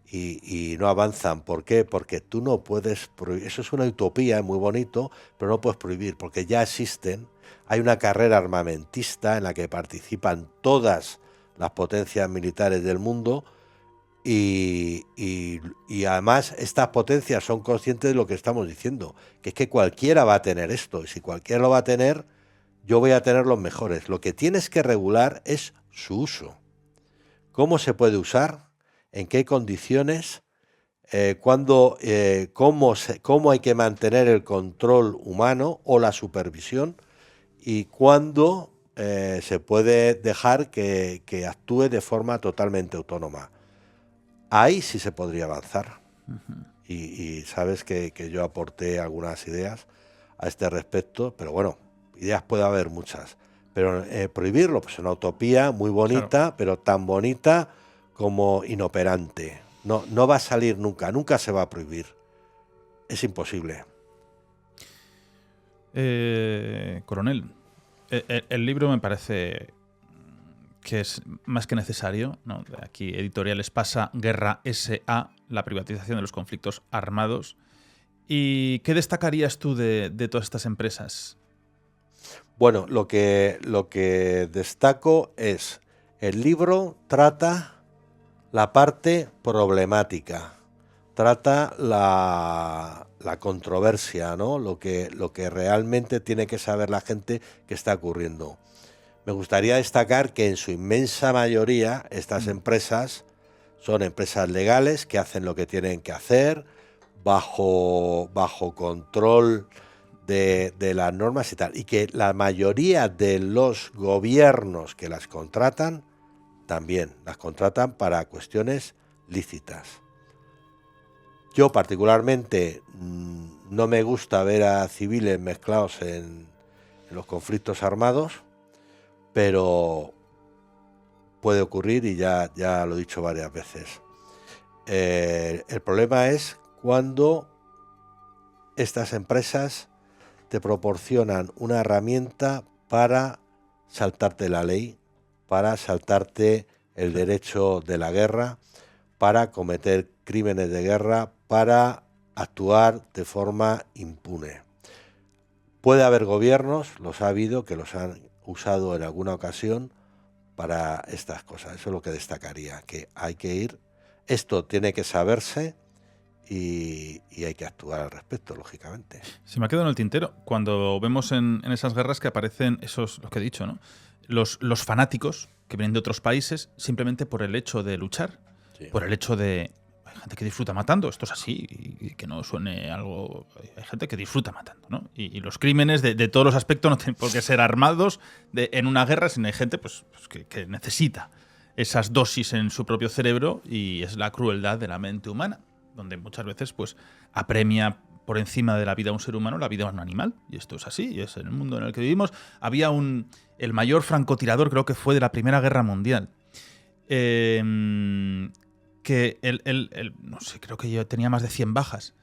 y no avanzan. ¿Por qué? Porque tú no puedes prohibir. Eso es una utopía, es muy bonito, pero no puedes prohibir porque ya existen. Hay una carrera armamentista en la que participan todas las potencias militares del mundo y además estas potencias son conscientes de lo que estamos diciendo, que es que cualquiera va a tener esto y si cualquiera lo va a tener, yo voy a tener los mejores. Lo que tienes que regular es su uso. ¿Cómo se puede usar? ¿En qué condiciones? Cómo hay que mantener el control humano o la supervisión y cuándo se puede dejar que actúe de forma totalmente autónoma. Ahí sí se podría avanzar. Y sabes que yo aporté algunas ideas a este respecto, pero bueno, ideas puede haber muchas. Pero prohibirlo, pues es una utopía muy bonita, claro, pero tan bonita como inoperante. No va a salir nunca, nunca se va a prohibir. Es imposible. Coronel, el libro me parece que es más que necesario, ¿no? Aquí Editoriales Pasa, Guerra S.A., la privatización de los conflictos armados. ¿Y qué destacarías tú de todas estas empresas? Bueno, lo que destaco es el libro trata la parte problemática, trata la controversia, ¿no? Lo que realmente tiene que saber la gente que está ocurriendo. Me gustaría destacar que en su inmensa mayoría estas empresas son empresas legales que hacen lo que tienen que hacer bajo control de las normas y tal, y que la mayoría de los gobiernos que las contratan también las contratan para cuestiones lícitas. Yo particularmente no me gusta ver a civiles mezclados en los conflictos armados, pero puede ocurrir y ya lo he dicho varias veces. El problema es cuando estas empresas te proporcionan una herramienta para saltarte la ley, para saltarte el derecho de la guerra, para cometer crímenes de guerra, para actuar de forma impune. Puede haber gobiernos, los ha habido, que los han usado en alguna ocasión para estas cosas. Eso es lo que destacaría, que hay que ir, esto tiene que saberse y hay que actuar al respecto, lógicamente. Se me ha quedado en el tintero cuando vemos en esas guerras que aparecen esos, lo que he dicho, ¿no? Los fanáticos que vienen de otros países simplemente por el hecho de luchar, sí, por el hecho de... Hay gente que disfruta matando, esto es así, y que no suene algo... Hay gente que disfruta matando, ¿no? Y los crímenes de todos los aspectos no tienen por qué ser armados en una guerra, sino hay gente pues que necesita esas dosis en su propio cerebro y es la crueldad de la mente humana, donde muchas veces pues apremia por encima de la vida de un ser humano la vida de un animal. Y esto es así, y es en el mundo en el que vivimos. Había el mayor francotirador, creo que fue de la Primera Guerra Mundial, que él no sé, creo que yo tenía más de 100 bajas.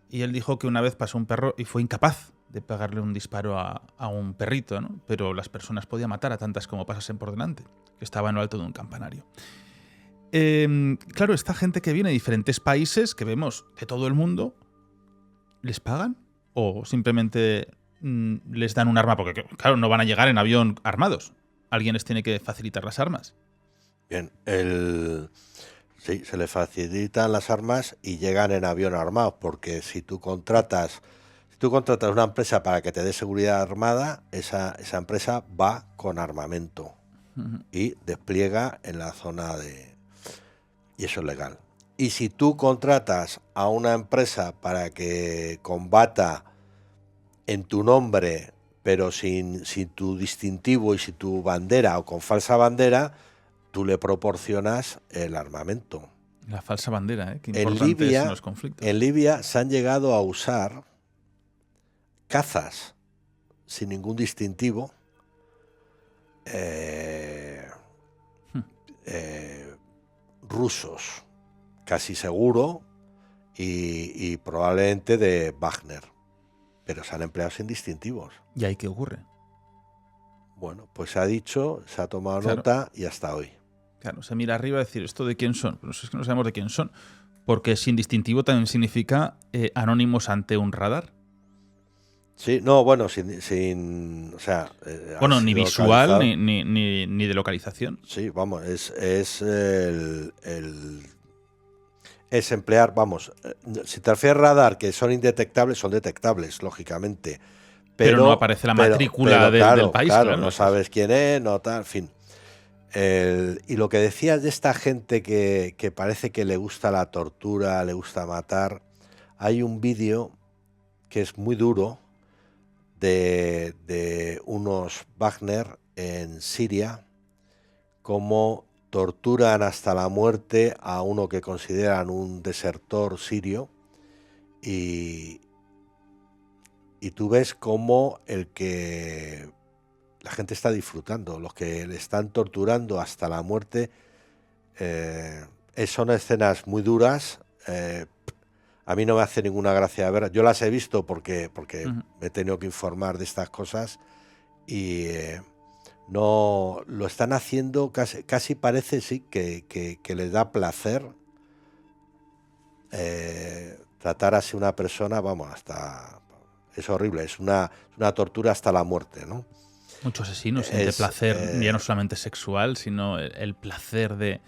Y él dijo que una vez pasó un perro y fue incapaz de pegarle un disparo a un perrito, ¿no? Pero las personas podían matar a tantas como pasasen por delante, que estaba en lo alto de un campanario. Claro, esta gente que viene de diferentes países, que vemos de todo el mundo, ¿les pagan? ¿O simplemente les dan un arma, porque claro, no van a llegar en avión armados. Alguien les tiene que facilitar las armas. Bien, sí, se les facilitan las armas y llegan en avión armados, porque si tú contratas una empresa para que te dé seguridad armada, esa empresa va con armamento y despliega en la zona y eso es legal. Y si tú contratas a una empresa para que combata en tu nombre, pero sin tu distintivo y sin tu bandera o con falsa bandera, tú le proporcionas el armamento. La falsa bandera, qué importante es en los conflictos. En Libia se han llegado a usar cazas sin ningún distintivo, rusos, casi seguro, y probablemente de Wagner, pero se han empleado sin distintivos. ¿Y ahí qué ocurre? Bueno, pues se ha dicho, se ha tomado nota y hasta hoy. Claro, se mira arriba y decir, ¿esto de quién son? Pues es que no sabemos de quién son, porque sin distintivo también significa anónimos ante un radar. Sí, no, bueno, sin o sea... bueno, ni visual ni de localización. Sí, vamos, es emplear, vamos, si te refieres radar, que son indetectables, son detectables, lógicamente. Pero no aparece la matrícula del país. Claro, no sabes quién es, no tal, en fin. Y lo que decías de esta gente que parece que le gusta la tortura, le gusta matar, hay un vídeo que es muy duro de unos Wagner en Siria, cómo torturan hasta la muerte a uno que consideran un desertor sirio, y tú ves cómo la gente está disfrutando, los que le están torturando hasta la muerte. Son escenas muy duras. A mí no me hace ninguna gracia ver. Yo las he visto porque me he tenido que informar de estas cosas, y no lo están haciendo, casi parece sí que les da placer tratar así a una persona, vamos, hasta... Es horrible, es una tortura hasta la muerte, ¿no? Muchos asesinos sienten placer, ya no solamente sexual, sino el placer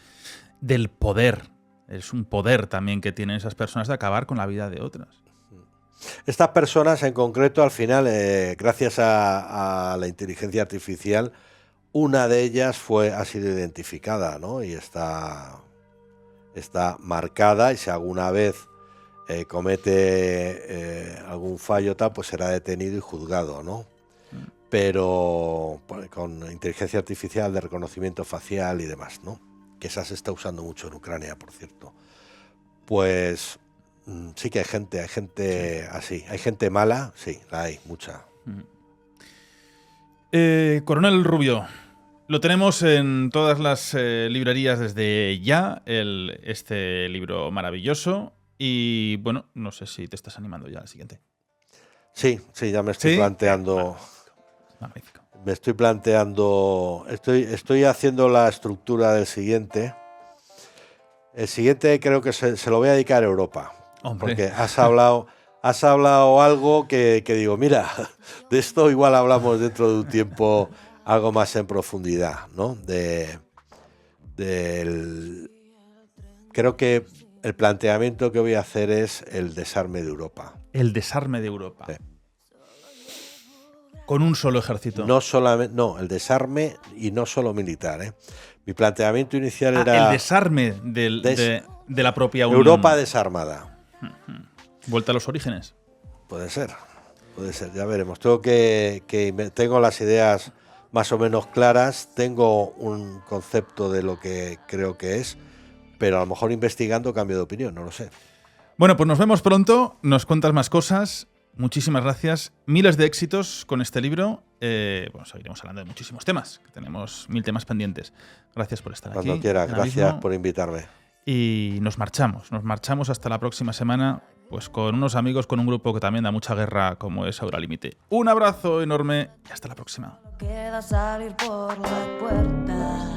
del poder. Es un poder también que tienen esas personas de acabar con la vida de otras. Estas personas en concreto, al final, gracias a la inteligencia artificial, una de ellas ha sido identificada, ¿no? Y está marcada, y si alguna vez comete algún fallo tal, pues será detenido y juzgado, ¿no? Pero con inteligencia artificial de reconocimiento facial y demás, ¿no? Que esa se está usando mucho en Ucrania, por cierto. Pues sí que hay gente sí. Así. Hay gente mala, sí, la hay, mucha. Coronel Rubio, lo tenemos en todas las librerías desde ya, este libro maravilloso. Y bueno, no sé si te estás animando ya al siguiente. Sí, ya me estoy planteando. Magnífico. Me estoy planteando. Estoy haciendo la estructura del siguiente. El siguiente creo que se lo voy a dedicar a Europa. Hombre. Porque has hablado algo que digo, mira, de esto igual hablamos dentro de un tiempo algo más en profundidad, ¿no? Creo que el planteamiento que voy a hacer es el desarme de Europa. El desarme de Europa. Sí. Con un solo ejército. No, el desarme, y no solo militar, ¿eh? Mi planteamiento inicial era... El desarme de la propia Unión. Europa desarmada. ¿Vuelta a los orígenes? Puede ser, ya veremos. Tengo las ideas más o menos claras, tengo un concepto de lo que creo que es, pero a lo mejor investigando cambio de opinión, no lo sé. Bueno, pues nos vemos pronto, nos cuentas más cosas. Muchísimas gracias, miles de éxitos con este libro. Seguiremos hablando de muchísimos temas, que tenemos 1000 temas pendientes. Gracias por estar aquí. Cuando quieras, gracias por invitarme. Y nos marchamos hasta la próxima semana, pues con unos amigos, con un grupo que también da mucha guerra, como es Aura Límite. Un abrazo enorme y hasta la próxima. Queda salir por la puerta.